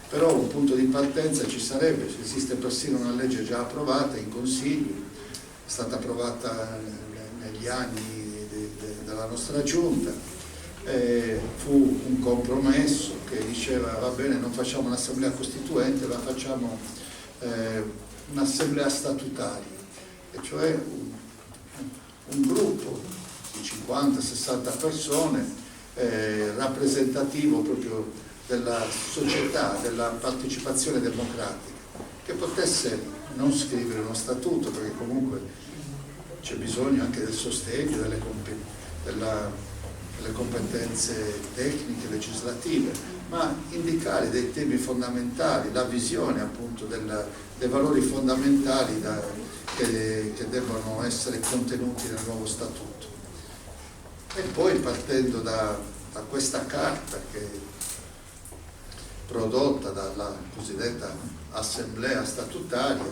Però un punto di partenza ci sarebbe, esiste persino una legge già approvata in Consiglio, è stata approvata negli anni della nostra Giunta, fu un compromesso che diceva va bene, non facciamo un'assemblea costituente, ma facciamo un'assemblea statutaria, e cioè un gruppo di 50-60 persone rappresentativo proprio della società, della partecipazione democratica, che potesse non scrivere uno statuto, perché comunque c'è bisogno anche del sostegno, delle competenze tecniche, legislative, ma indicare dei temi fondamentali, la visione appunto dei valori fondamentali che devono essere contenuti nel nuovo statuto. E poi partendo da questa carta che prodotta dalla cosiddetta assemblea statutaria,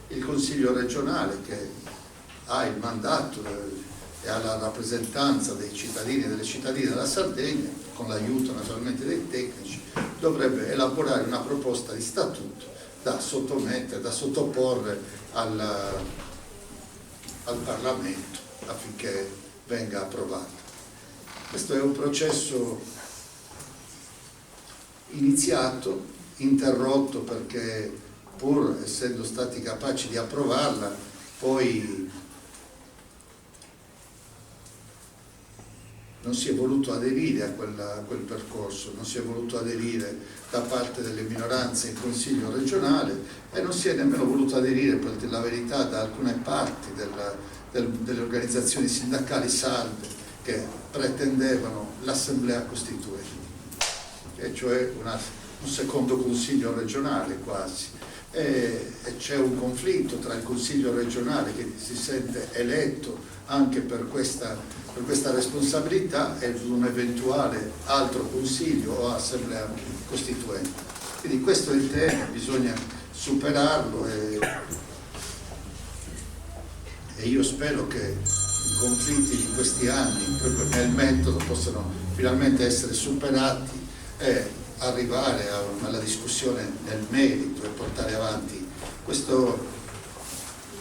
il Consiglio regionale che ha il mandato e ha la rappresentanza dei cittadini e delle cittadine della Sardegna, con l'aiuto naturalmente dei tecnici, dovrebbe elaborare una proposta di statuto da sottomettere, da sottoporre al Parlamento affinché venga approvato. Questo è un processo iniziato, interrotto perché pur essendo stati capaci di approvarla, poi non si è voluto aderire a quel percorso, non si è voluto aderire da parte delle minoranze in Consiglio regionale e non si è nemmeno voluto aderire, per dire la verità, da alcune parti delle organizzazioni sindacali sarde che pretendevano l'assemblea costituente, e cioè un secondo Consiglio regionale quasi. E c'è un conflitto tra il Consiglio regionale che si sente eletto anche per questa responsabilità e un eventuale altro Consiglio o Assemblea Costituente. Quindi questo è il tema, bisogna superarlo e io spero che i conflitti di questi anni proprio nel metodo possano finalmente essere superati e arrivare alla discussione nel merito e portare avanti questo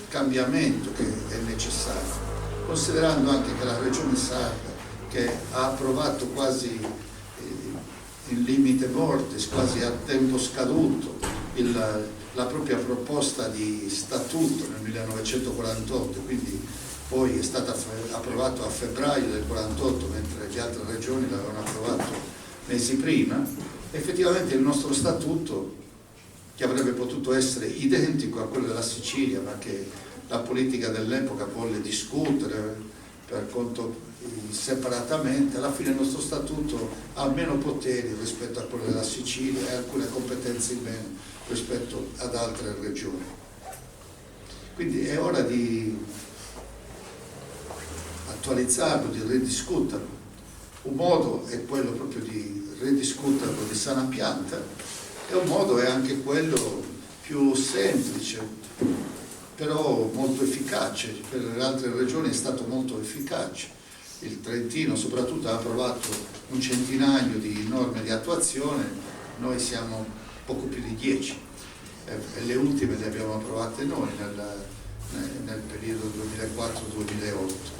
cambiamento che è necessario, considerando anche che la Regione Sarda, che ha approvato quasi in limite mortis, quasi a tempo scaduto, la propria proposta di statuto nel 1948, quindi poi è stata approvato a febbraio del 48, mentre le altre regioni l'avevano approvato mesi prima. Effettivamente il nostro statuto, che avrebbe potuto essere identico a quello della Sicilia, ma che la politica dell'epoca volle discutere per conto separatamente, alla fine il nostro statuto ha meno poteri rispetto a quello della Sicilia e alcune competenze in meno rispetto ad altre regioni. Quindi è ora di attualizzarlo, di ridiscuterlo. Un modo è quello proprio di ridiscuterlo di sana pianta e un modo è anche quello più semplice, però molto efficace. Per le altre regioni è stato molto efficace. Il Trentino soprattutto ha approvato un centinaio di norme di attuazione, noi siamo poco più di 10 e le ultime le abbiamo approvate noi nel periodo 2004-2008.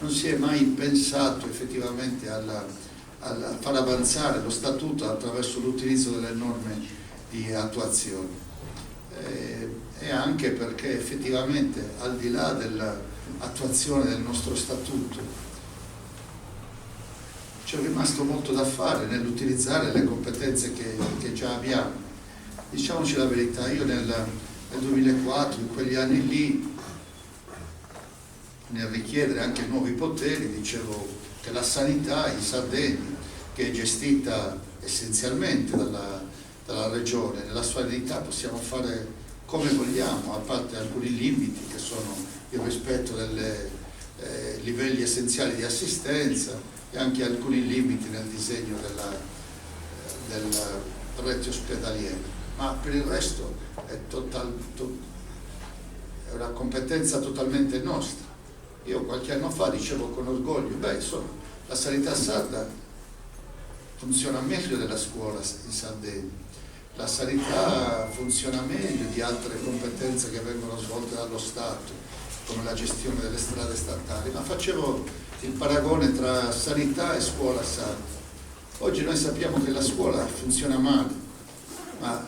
Non si è mai pensato effettivamente a far avanzare lo statuto attraverso l'utilizzo delle norme di attuazione e anche perché effettivamente al di là dell'attuazione del nostro statuto c'è rimasto molto da fare nell'utilizzare le competenze che già abbiamo. Diciamoci la verità, io nel 2004, in quegli anni lì, nel richiedere anche nuovi poteri, dicevo che la sanità in Sardegna, che è gestita essenzialmente dalla regione, nella sanità possiamo fare come vogliamo, a parte alcuni limiti che sono il rispetto dei livelli essenziali di assistenza e anche alcuni limiti nel disegno della rete ospedaliera, ma per il resto è una competenza totalmente nostra. Io qualche anno fa dicevo con orgoglio, la sanità sarda funziona meglio della scuola in Sardegna, la sanità funziona meglio di altre competenze che vengono svolte dallo Stato, come la gestione delle strade statali, ma facevo il paragone tra sanità e scuola sarda. Oggi noi sappiamo che la scuola funziona male, ma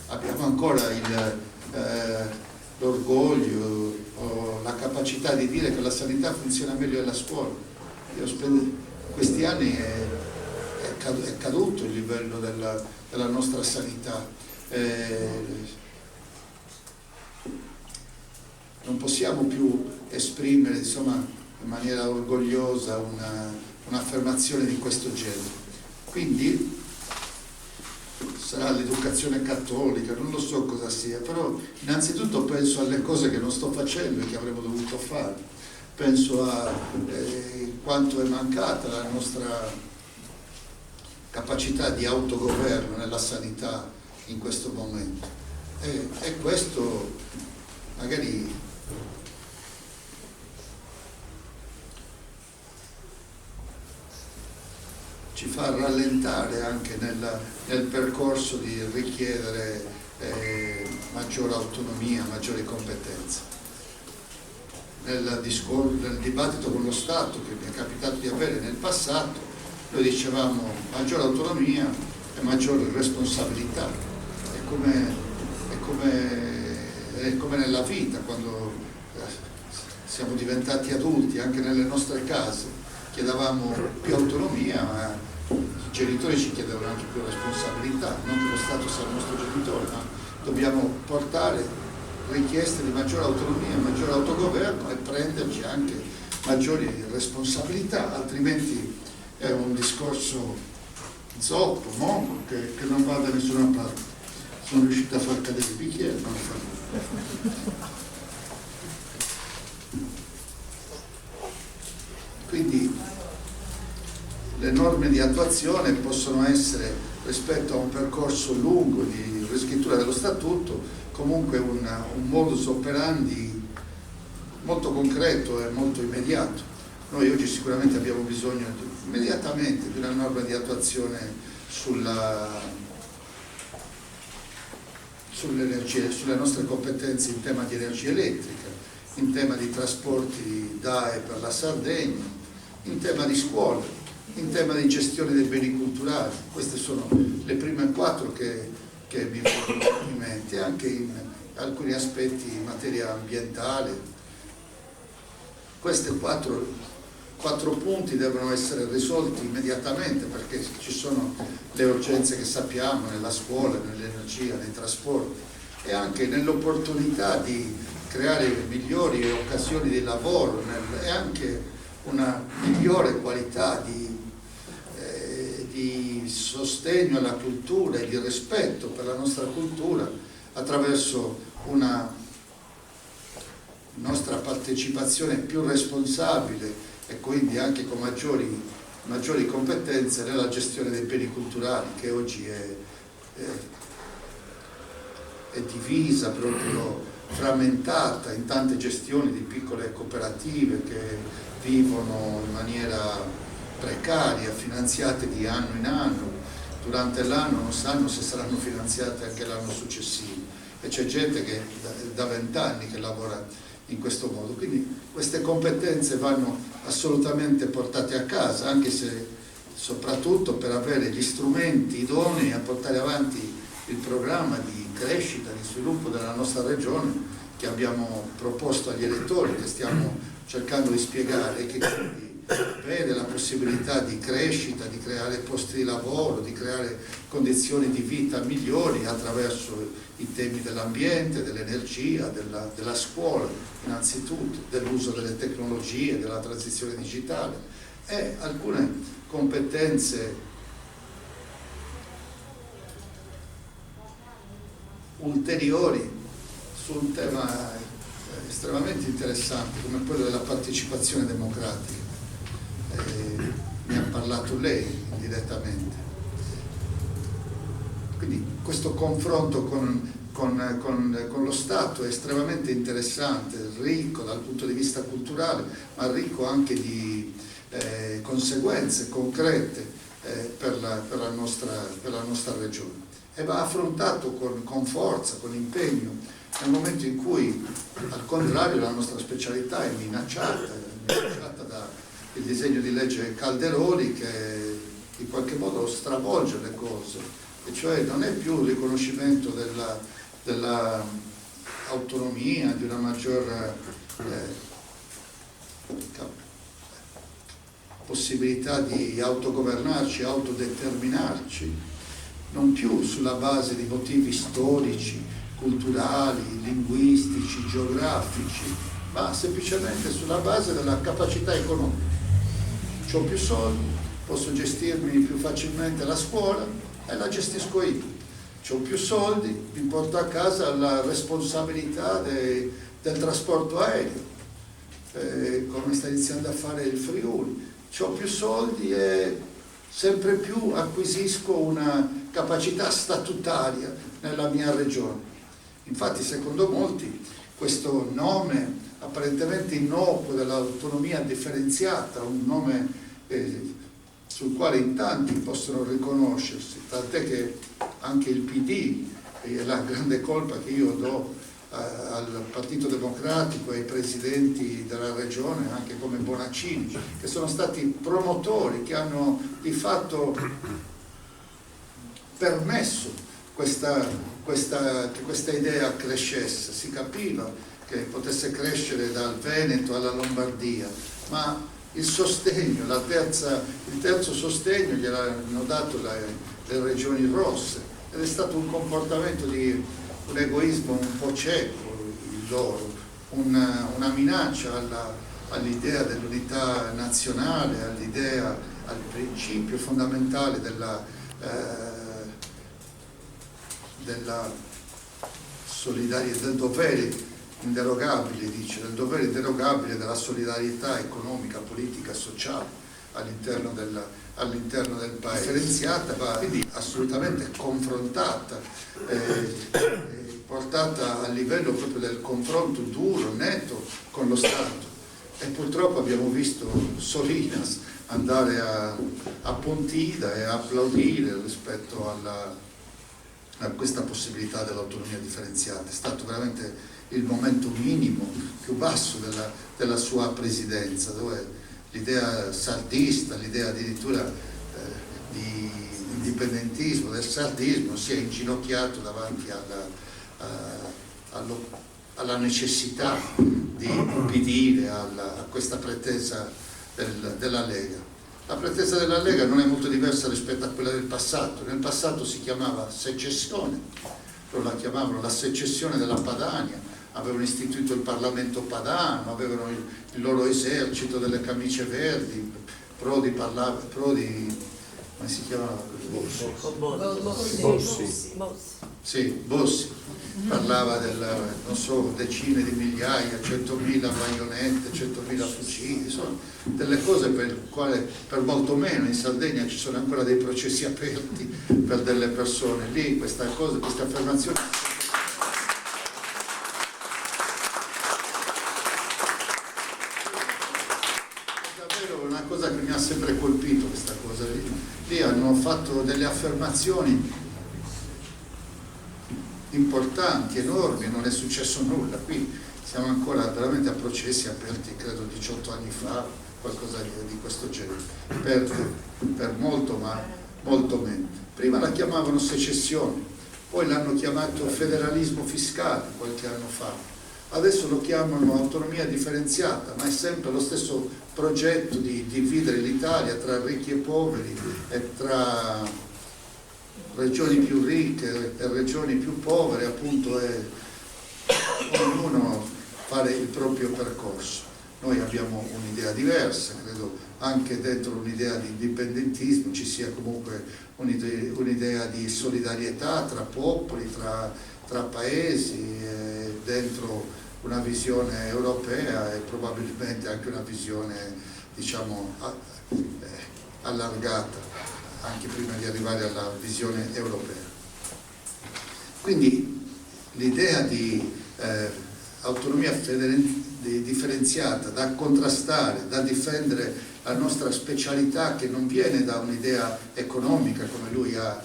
abbiamo ancora l'orgoglio o la capacità di dire che la sanità funziona meglio della scuola. In questi anni è caduto il livello della nostra sanità. Non possiamo più esprimere, insomma, in maniera orgogliosa un'affermazione di questo genere. Quindi sarà l'educazione cattolica, non lo so cosa sia, però innanzitutto penso alle cose che non sto facendo e che avremmo dovuto fare, penso a quanto è mancata la nostra capacità di autogoverno nella sanità in questo momento e questo magari ci fa rallentare anche nel percorso di richiedere maggiore autonomia, maggiori competenze. Nel dibattito con lo Stato che mi è capitato di avere nel passato, noi dicevamo maggiore autonomia e maggiore responsabilità. È come nella vita, quando siamo diventati adulti, anche nelle nostre case, chiedevamo più autonomia, ma i genitori ci chiedevano anche più responsabilità, non che lo Stato sia il nostro genitore, ma dobbiamo portare richieste di maggiore autonomia, maggiore autogoverno e prenderci anche maggiori responsabilità, altrimenti è un discorso zoppo, monco, che non va da nessuna parte. Sono riuscito a far cadere il bicchiere, non fa niente. Quindi le norme di attuazione possono essere, rispetto a un percorso lungo di riscrittura dello Statuto, comunque un modus operandi molto concreto e molto immediato. Noi oggi sicuramente abbiamo bisogno immediatamente di una norma di attuazione sulle nostre competenze in tema di energia elettrica, in tema di trasporti DAE per la Sardegna, in tema di scuole, in tema di gestione dei beni culturali. Queste sono le prime 4 che mi vengono in mente, anche in alcuni aspetti in materia ambientale. Questi 4 punti devono essere risolti immediatamente, perché ci sono le urgenze che sappiamo nella scuola, nell'energia, nei trasporti, e anche nell'opportunità di creare migliori occasioni di lavoro e anche una migliore qualità di sostegno alla cultura e di rispetto per la nostra cultura attraverso una nostra partecipazione più responsabile e quindi anche con maggiori competenze nella gestione dei beni culturali, che oggi è divisa, proprio frammentata in tante gestioni di piccole cooperative che vivono in maniera precaria, finanziate di anno in anno. Durante l'anno non sanno se saranno finanziate anche l'anno successivo, e c'è gente che da 20 anni che lavora in questo modo. Quindi queste competenze vanno assolutamente portate a casa, anche se soprattutto per avere gli strumenti idonei a portare avanti il programma di crescita, di sviluppo della nostra regione che abbiamo proposto agli elettori, che stiamo cercando di spiegare, e che quindi vede la possibilità di crescita, di creare posti di lavoro, di creare condizioni di vita migliori attraverso i temi dell'ambiente, dell'energia, della scuola innanzitutto, dell'uso delle tecnologie, della transizione digitale, e alcune competenze ulteriori su un tema estremamente interessante come quello della partecipazione democratica. Ne ha parlato lei direttamente. Quindi questo confronto con lo Stato è estremamente interessante, ricco dal punto di vista culturale, ma ricco anche di conseguenze concrete per la nostra regione, e va affrontato con forza, con impegno, nel momento in cui al contrario la nostra specialità è minacciata dal disegno di legge Calderoli, che in qualche modo stravolge le cose, e cioè non è più il riconoscimento della autonomia, di una maggior possibilità di autogovernarci, autodeterminarci, non più sulla base di motivi storici, culturali, linguistici, geografici, ma semplicemente sulla base della capacità economica. Ho più soldi, posso gestirmi più facilmente la scuola e la gestisco io. Ho più soldi, mi porto a casa la responsabilità del trasporto aereo, come sta iniziando a fare il Friuli. Ho più soldi e sempre più acquisisco una capacità statutaria nella mia regione. Infatti, secondo molti, questo nome apparentemente innocuo dell'autonomia differenziata, un nome sul quale in tanti possono riconoscersi, tant'è che anche il PD, e la grande colpa che io do al Partito Democratico e ai presidenti della regione, anche come Bonaccini, che sono stati promotori, che hanno di fatto permesso che questa idea crescesse. Si capiva che potesse crescere dal Veneto alla Lombardia, ma il sostegno, il terzo sostegno gliel'hanno dato le regioni rosse, ed è stato un comportamento di un egoismo un po' cieco il loro, una minaccia all'idea dell'unità nazionale, al principio fondamentale della solidarietà, del dovere inderogabile, del dovere inderogabile della solidarietà economica, politica, sociale all'interno del paese, differenziata, quindi assolutamente confrontata, portata a livello proprio del confronto duro, netto con lo Stato. E purtroppo abbiamo visto Solinas andare a Pontida e applaudire rispetto a questa possibilità dell'autonomia differenziata. È stato veramente il momento minimo, più basso della sua presidenza, dove l'idea sardista, l'idea addirittura di indipendentismo, del sardismo, si è inginocchiato davanti alla necessità di ubbidire a questa pretesa della Lega. La pretesa della Lega non è molto diversa rispetto a quella del passato. Nel passato si chiamava secessione, loro la chiamavano la secessione della Padania, avevano istituito il Parlamento padano, avevano il loro esercito delle camicie verdi. Prodi, come si chiamava? Bossi parlava non so, decine di migliaia, 100.000 baionette, 100.000 fucili, sono delle cose per molto meno. In Sardegna ci sono ancora dei processi aperti per delle persone. Lì queste affermazioni una cosa che mi ha sempre colpito, questa cosa lì hanno fatto delle affermazioni importanti, enormi, non è successo nulla. Qui siamo ancora veramente a processi aperti, credo 18 anni fa, qualcosa di questo genere, per molto, ma molto meno. Prima la chiamavano secessione, poi l'hanno chiamato federalismo fiscale qualche anno fa, adesso lo chiamano autonomia differenziata, ma è sempre lo stesso progetto di dividere l'Italia tra ricchi e poveri e tra regioni più ricche e regioni più povere, appunto, e ognuno fare il proprio percorso. Noi abbiamo un'idea diversa, credo anche dentro un'idea di indipendentismo ci sia comunque un'idea di solidarietà tra popoli, tra paesi, dentro una visione europea e probabilmente anche una visione, diciamo, allargata, anche prima di arrivare alla visione europea. Quindi l'idea di autonomia differenziata da contrastare, da difendere la nostra specialità, che non viene da un'idea economica come lui ha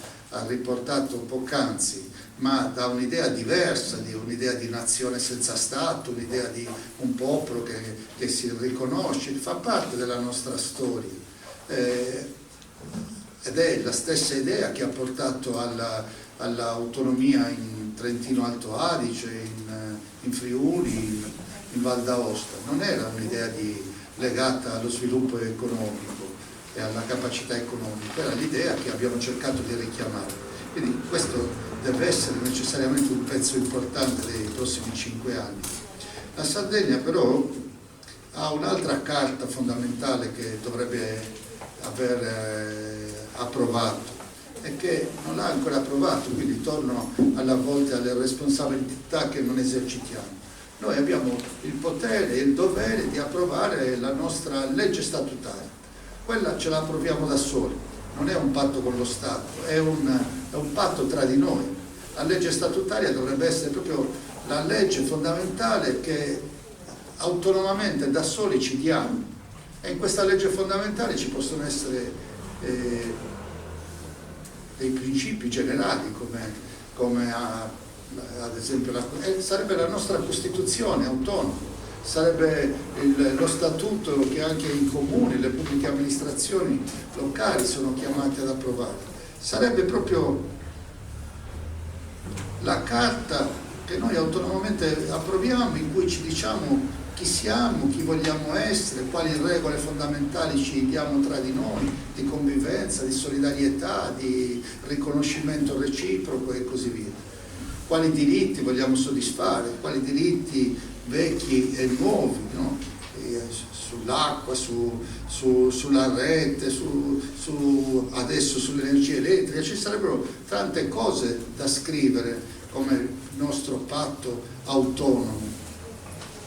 riportato poc'anzi, ma da un'idea diversa, di un'idea di nazione senza Stato, un'idea di un popolo che si riconosce, fa parte della nostra storia. Ed è la stessa idea che ha portato all'autonomia in Trentino Alto Adige, in Friuli, in Val d'Aosta. Non era un'idea legata allo sviluppo economico e alla capacità economica, era l'idea che abbiamo cercato di richiamare. Quindi questo deve essere necessariamente un pezzo importante dei prossimi 5 anni. La Sardegna però ha un'altra carta fondamentale che dovrebbe aver approvato e che non l'ha ancora approvato, quindi torno alla volte alle responsabilità che non esercitiamo. Noi abbiamo il potere e il dovere di approvare la nostra legge statutaria, quella ce la approviamo da soli, non è un patto con lo Stato, è un patto tra di noi. La legge statutaria dovrebbe essere proprio la legge fondamentale che autonomamente da soli ci diamo, e in questa legge fondamentale ci possono essere dei principi generali come ad esempio sarebbe la nostra Costituzione autonoma, sarebbe lo statuto che anche i comuni, le pubbliche amministrazioni locali sono chiamate ad approvare, sarebbe proprio la carta che noi autonomamente approviamo, in cui ci diciamo chi siamo, chi vogliamo essere, quali regole fondamentali ci diamo tra di noi, di convivenza, di solidarietà, di riconoscimento reciproco e così via. Quali diritti vogliamo soddisfare, quali diritti vecchi e nuovi, no? Sull'acqua, sulla rete, adesso sull'energia elettrica. Ci sarebbero tante cose da scrivere come il nostro patto autonomo.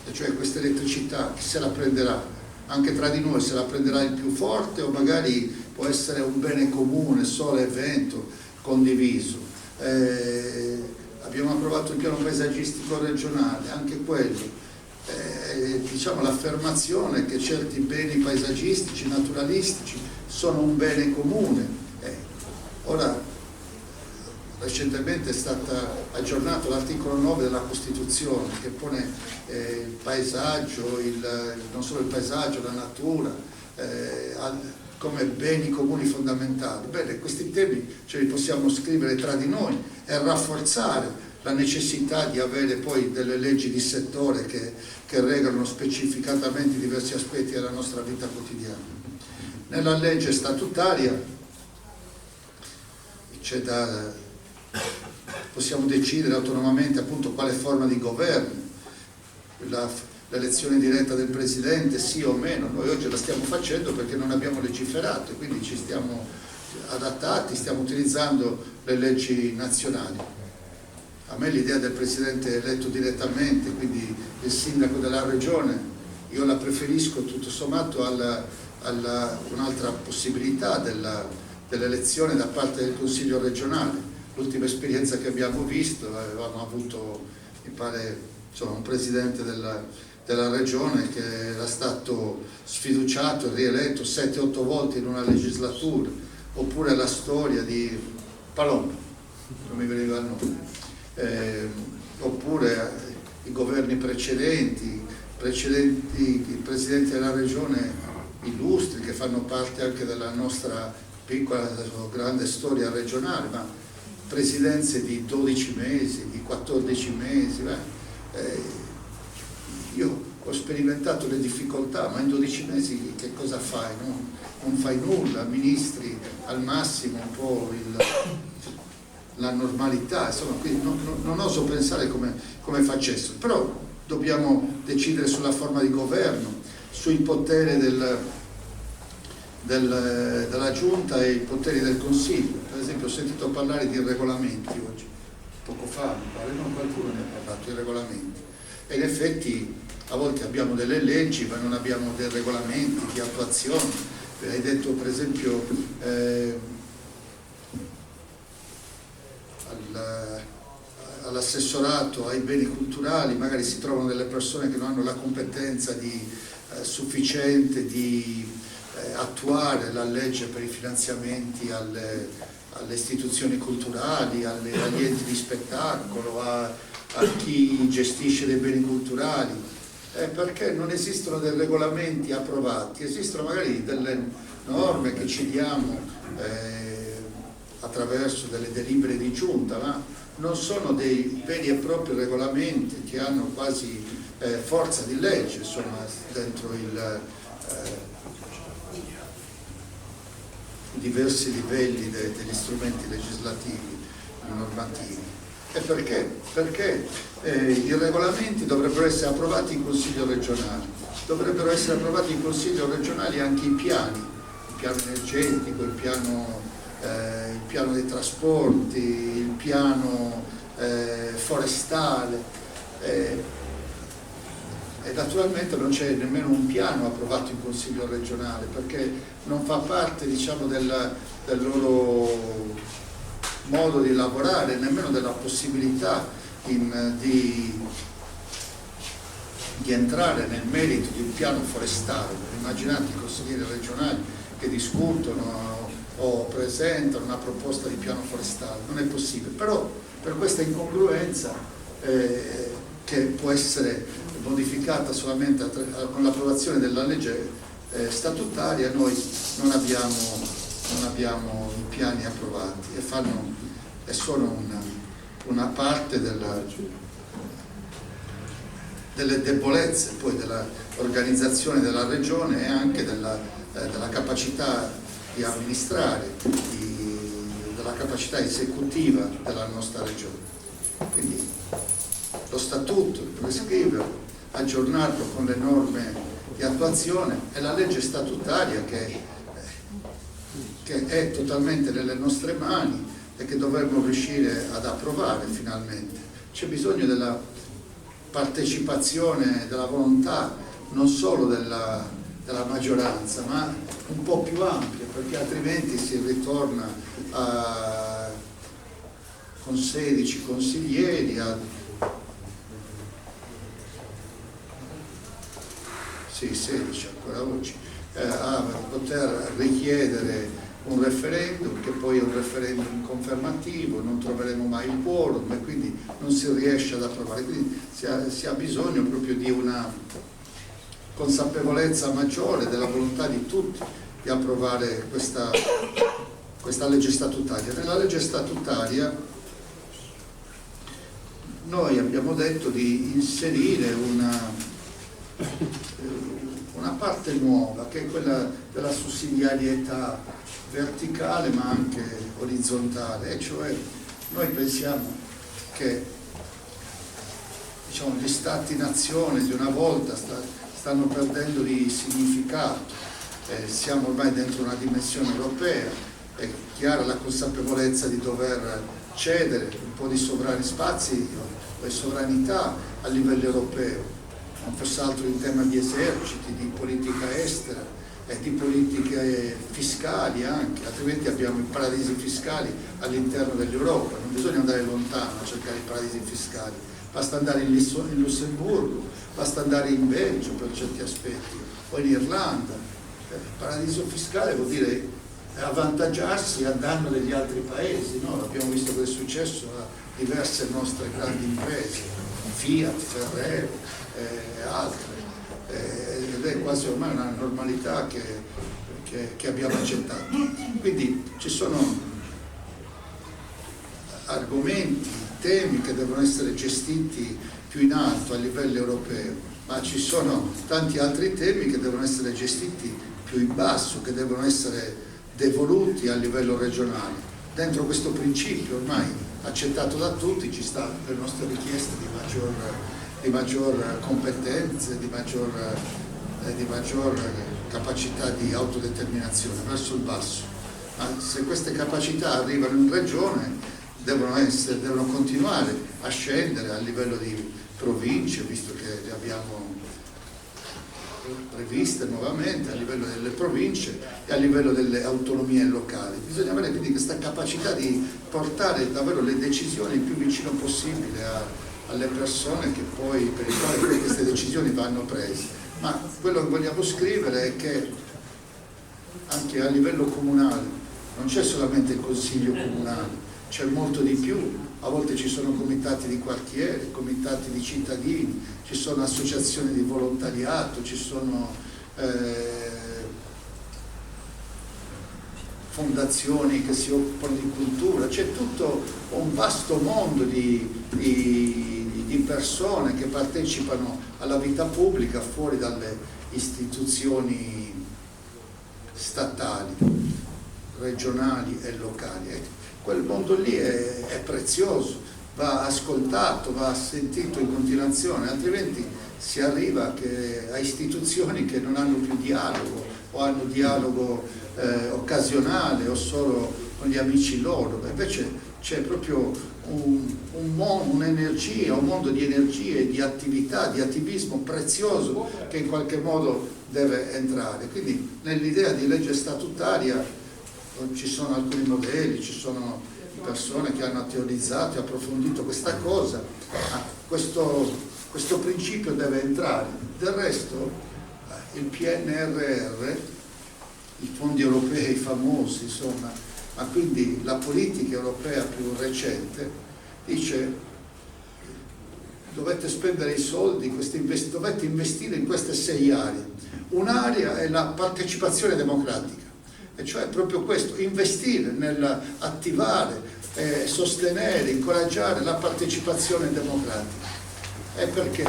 E cioè questa elettricità, chi se la prenderà? Anche tra di noi se la prenderà il più forte, o magari può essere un bene comune, sole e vento condiviso. Abbiamo approvato il piano paesaggistico regionale, anche quello. Diciamo l'affermazione che certi beni paesaggistici, naturalistici sono un bene comune. Ora, recentemente è stato aggiornato l'articolo 9 della Costituzione, che pone il paesaggio, non solo il paesaggio, la natura, come beni comuni fondamentali. Bene, questi temi ce li possiamo scrivere tra di noi e rafforzare la necessità di avere poi delle leggi di settore che regolano specificatamente diversi aspetti della nostra vita quotidiana. Nella legge statutaria possiamo decidere autonomamente appunto quale forma di governo, l'elezione diretta del Presidente, sì o meno. Noi oggi la stiamo facendo perché non abbiamo legiferato e quindi ci stiamo adattati, stiamo utilizzando le leggi nazionali. A me l'idea del Presidente eletto direttamente, quindi il sindaco della regione, io la preferisco tutto sommato un'altra possibilità dell'elezione da parte del Consiglio regionale. L'ultima esperienza che abbiamo visto, avevamo avuto, mi pare, un Presidente della regione che era stato sfiduciato e rieletto 7-8 volte in una legislatura, oppure la storia di Palombo, non mi veniva il nome. Oppure i governi precedenti, i presidenti della regione illustri che fanno parte anche della nostra piccola o grande storia regionale, ma presidenze di 12 mesi, di 14 mesi. Io ho sperimentato le difficoltà, ma in 12 mesi che cosa fai? No? Non fai nulla, ministri al massimo un po' la normalità, insomma, quindi non oso pensare come facessero, però dobbiamo decidere sulla forma di governo, sui poteri della Giunta e i poteri del Consiglio. Per esempio ho sentito parlare di regolamenti oggi, poco fa, mi pare, non qualcuno ne ha parlato di regolamenti, e in effetti a volte abbiamo delle leggi ma non abbiamo dei regolamenti di attuazione. Hai detto per esempio all'assessorato ai beni culturali magari si trovano delle persone che non hanno la competenza sufficiente di attuare la legge per i finanziamenti alle istituzioni culturali, agli enti di spettacolo, a chi gestisce dei beni culturali, perché non esistono dei regolamenti approvati, esistono magari delle norme che ci diamo attraverso delle delibere di giunta, ma non sono dei veri e propri regolamenti che hanno quasi forza di legge, insomma, dentro i diversi livelli degli strumenti legislativi, normativi. E perché? Perché i regolamenti dovrebbero essere approvati in Consiglio regionale, dovrebbero essere approvati in Consiglio regionale anche i piano energetico, il piano dei trasporti, il piano forestale, e naturalmente non c'è nemmeno un piano approvato in Consiglio regionale perché non fa parte, diciamo, del loro modo di lavorare, nemmeno della possibilità di entrare nel merito di un piano forestale. Immaginate i consiglieri regionali che discutono o presentano una proposta di piano forestale, non è possibile. Però per questa incongruenza che può essere modificata solamente con l'approvazione della legge statutaria, noi non abbiamo i piani approvati e sono una parte delle debolezze poi dell'organizzazione della regione e anche della capacità di amministrare, della capacità esecutiva della nostra regione. Quindi lo statuto, riscriverlo, aggiornarlo con le norme di attuazione e la legge statutaria che è totalmente nelle nostre mani e che dovremmo riuscire ad approvare finalmente. C'è bisogno della partecipazione, della volontà non solo della maggioranza, ma un po' più ampia, perché altrimenti si ritorna con 16 consiglieri sì, 16 ancora oggi, a poter richiedere un referendum che poi è un referendum confermativo, non troveremo mai un quorum e quindi non si riesce ad approvare. Quindi si ha bisogno proprio di una consapevolezza maggiore della volontà di tutti di approvare questa legge statutaria. Nella legge statutaria noi abbiamo detto di inserire una parte nuova, che è quella della sussidiarietà verticale ma anche orizzontale, e cioè noi pensiamo che gli stati-nazione di una volta stanno perdendo di significato, siamo ormai dentro una dimensione europea, è chiara la consapevolezza di dover cedere un po' di spazi e sovranità a livello europeo, non fosse altro in tema di eserciti, di politica estera e di politiche fiscali anche, altrimenti abbiamo i paradisi fiscali all'interno dell'Europa, non bisogna andare lontano a cercare i paradisi fiscali, basta andare in Lussemburgo, basta andare in Belgio per certi aspetti, o in Irlanda. Il paradiso fiscale vuol dire avvantaggiarsi a danno degli altri paesi, no? Abbiamo visto cosa è successo a diverse nostre grandi imprese, Fiat, Ferrero e altre, ed è quasi ormai una normalità che abbiamo accettato. Quindi ci sono argomenti, temi che devono essere gestiti più in alto a livello europeo, ma ci sono tanti altri temi che devono essere gestiti più in basso, che devono essere devoluti a livello regionale. Dentro questo principio ormai accettato da tutti ci sta le nostre richieste di maggior competenze, di maggior capacità di autodeterminazione verso il basso. Ma se queste capacità arrivano in regione devono continuare a scendere a livello di province, visto che le abbiamo previste nuovamente a livello delle province e a livello delle autonomie locali. Bisogna avere quindi questa capacità di portare davvero le decisioni il più vicino possibile alle persone per le quali queste decisioni vanno prese. Ma quello che vogliamo scrivere è che anche a livello comunale non c'è solamente il Consiglio comunale, c'è molto di più. A volte ci sono comitati di quartiere, comitati di cittadini, ci sono associazioni di volontariato, ci sono fondazioni che si occupano di cultura, c'è tutto un vasto mondo di persone che partecipano alla vita pubblica fuori dalle istituzioni statali, regionali e locali. Quel mondo lì è prezioso, va ascoltato, va sentito in continuazione, altrimenti si arriva a istituzioni che non hanno più dialogo o hanno dialogo occasionale o solo con gli amici loro. Invece c'è proprio un'energia, un mondo di energie, di attività, di attivismo prezioso che in qualche modo deve entrare. Quindi nell'idea di legge statutaria ci sono alcuni modelli, ci sono persone che hanno teorizzato e approfondito questa cosa, ma questo principio deve entrare. Del resto il PNRR, i fondi europei famosi, insomma, ma quindi la politica europea più recente dice dovete spendere i soldi, dovete investire in queste 6 aree. Un'area è la partecipazione democratica, e cioè proprio questo, investire nell'attivare, sostenere, incoraggiare la partecipazione democratica. E perché?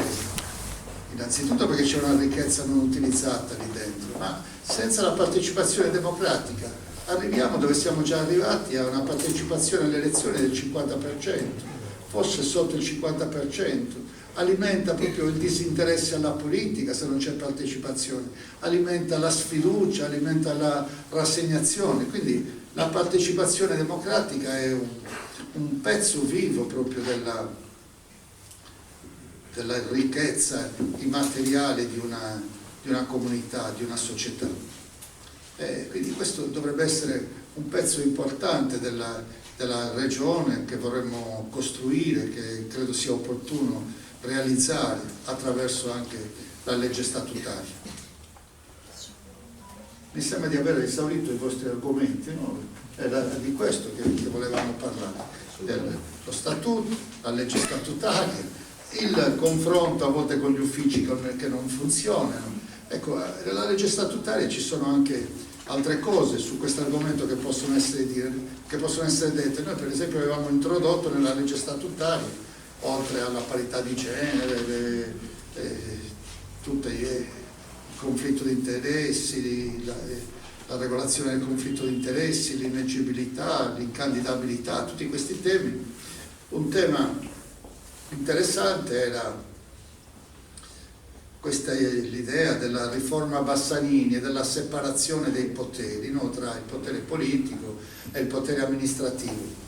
Innanzitutto perché c'è una ricchezza non utilizzata lì dentro, ma senza la partecipazione democratica arriviamo dove siamo già arrivati, a una partecipazione alle elezioni del 50%, forse sotto il 50%, alimenta proprio il disinteresse alla politica se non c'è partecipazione, alimenta la sfiducia, alimenta la rassegnazione, quindi la partecipazione democratica è un pezzo vivo proprio della ricchezza immateriale di una comunità, di una società. Quindi questo dovrebbe essere un pezzo importante della regione che vorremmo costruire, che credo sia opportuno realizzare attraverso anche la legge statutaria. Mi sembra di aver esaurito i vostri argomenti, no? Era di questo che volevamo parlare, lo statuto, la legge statutaria, il confronto a volte con gli uffici che non funzionano. Ecco, nella legge statutaria ci sono anche altre cose su questo argomento che possono essere dette. Noi per esempio avevamo introdotto nella legge statutaria, oltre alla parità di genere, tutto il conflitto di interessi, la regolazione del conflitto di interessi, l'ineleggibilità, l'incandidabilità, tutti questi temi. Un tema interessante era l'idea della riforma Bassanini e della separazione dei poteri, no? Tra il potere politico e il potere amministrativo.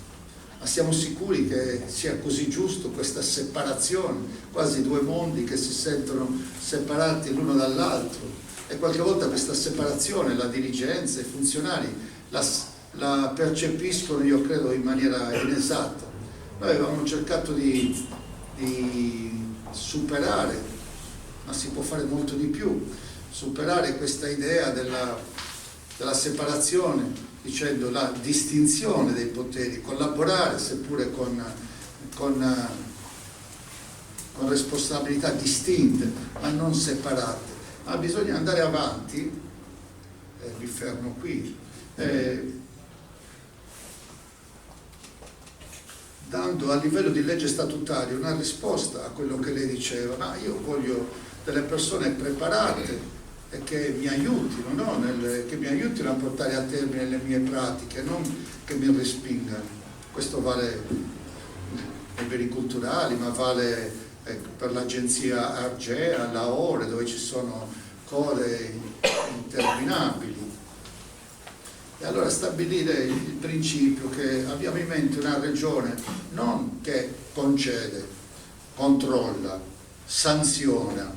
Ma siamo sicuri che sia così giusto questa separazione, quasi 2 mondi che si sentono separati l'uno dall'altro? E qualche volta questa separazione la dirigenza, i funzionari la percepiscono, io credo, in maniera inesatta. Noi avevamo cercato di superare, ma si può fare molto di più, superare questa idea della separazione, dicendo la distinzione dei poteri, collaborare seppure con responsabilità distinte, ma non separate. Ma bisogna andare avanti, mi fermo qui, dando a livello di legge statutaria una risposta a quello che lei diceva. Ma io voglio delle persone preparate e che mi aiutino, no? Che mi aiutino a portare a termine le mie pratiche, non che mi respingano. Questo vale nei beni culturali, ma vale per l'agenzia Argea, la Ore, dove ci sono code interminabili. E allora stabilire il principio che abbiamo in mente una regione non che concede, controlla, sanziona,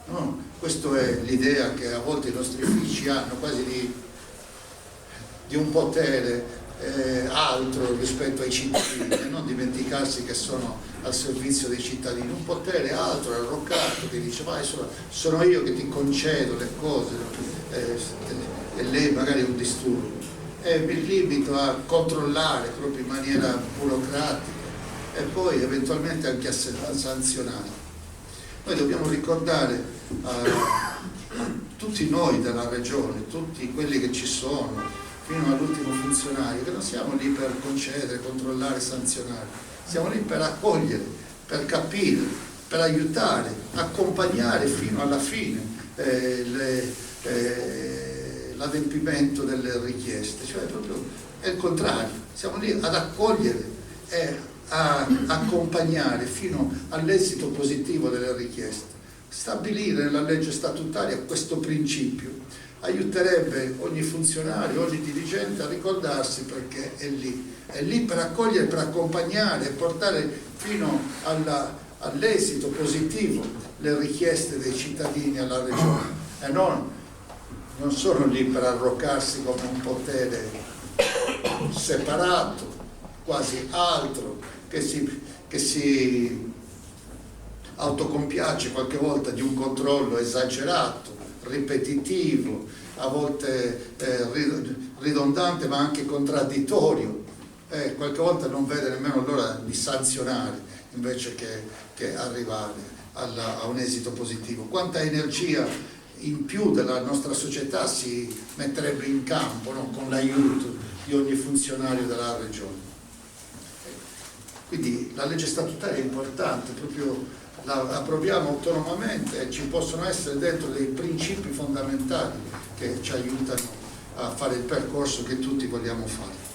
no? Questa è l'idea che a volte i nostri uffici hanno, quasi di un potere altro rispetto ai cittadini, e non dimenticarsi che sono al servizio dei cittadini, un potere altro, arroccato, che dice ma sono io che ti concedo le cose, e lei magari è un disturbo, e mi limito a controllare proprio in maniera burocratica e poi eventualmente anche a sanzionare. Noi dobbiamo ricordare a tutti noi della regione, tutti quelli che ci sono, fino all'ultimo funzionario, che non siamo lì per concedere, controllare, sanzionare, siamo lì per accogliere, per capire, per aiutare, accompagnare fino alla fine l'adempimento delle richieste, cioè proprio è il contrario, siamo lì ad accogliere e a accompagnare fino all'esito positivo delle richieste. Stabilire nella legge statutaria questo principio aiuterebbe ogni funzionario, ogni dirigente a ricordarsi, perché è lì per accogliere, per accompagnare e portare fino all'esito positivo le richieste dei cittadini alla regione, e non sono lì per arroccarsi come un potere separato, quasi altro, che si autocompiace qualche volta di un controllo esagerato, ripetitivo, a volte ridondante ma anche contraddittorio, qualche volta non vede nemmeno l'ora di sanzionare invece che arrivare a un esito positivo. Quanta energia in più della nostra società si metterebbe in campo, no? Con l'aiuto di ogni funzionario della regione. Quindi la legge statutaria è importante, proprio la approviamo autonomamente e ci possono essere dentro dei principi fondamentali che ci aiutano a fare il percorso che tutti vogliamo fare.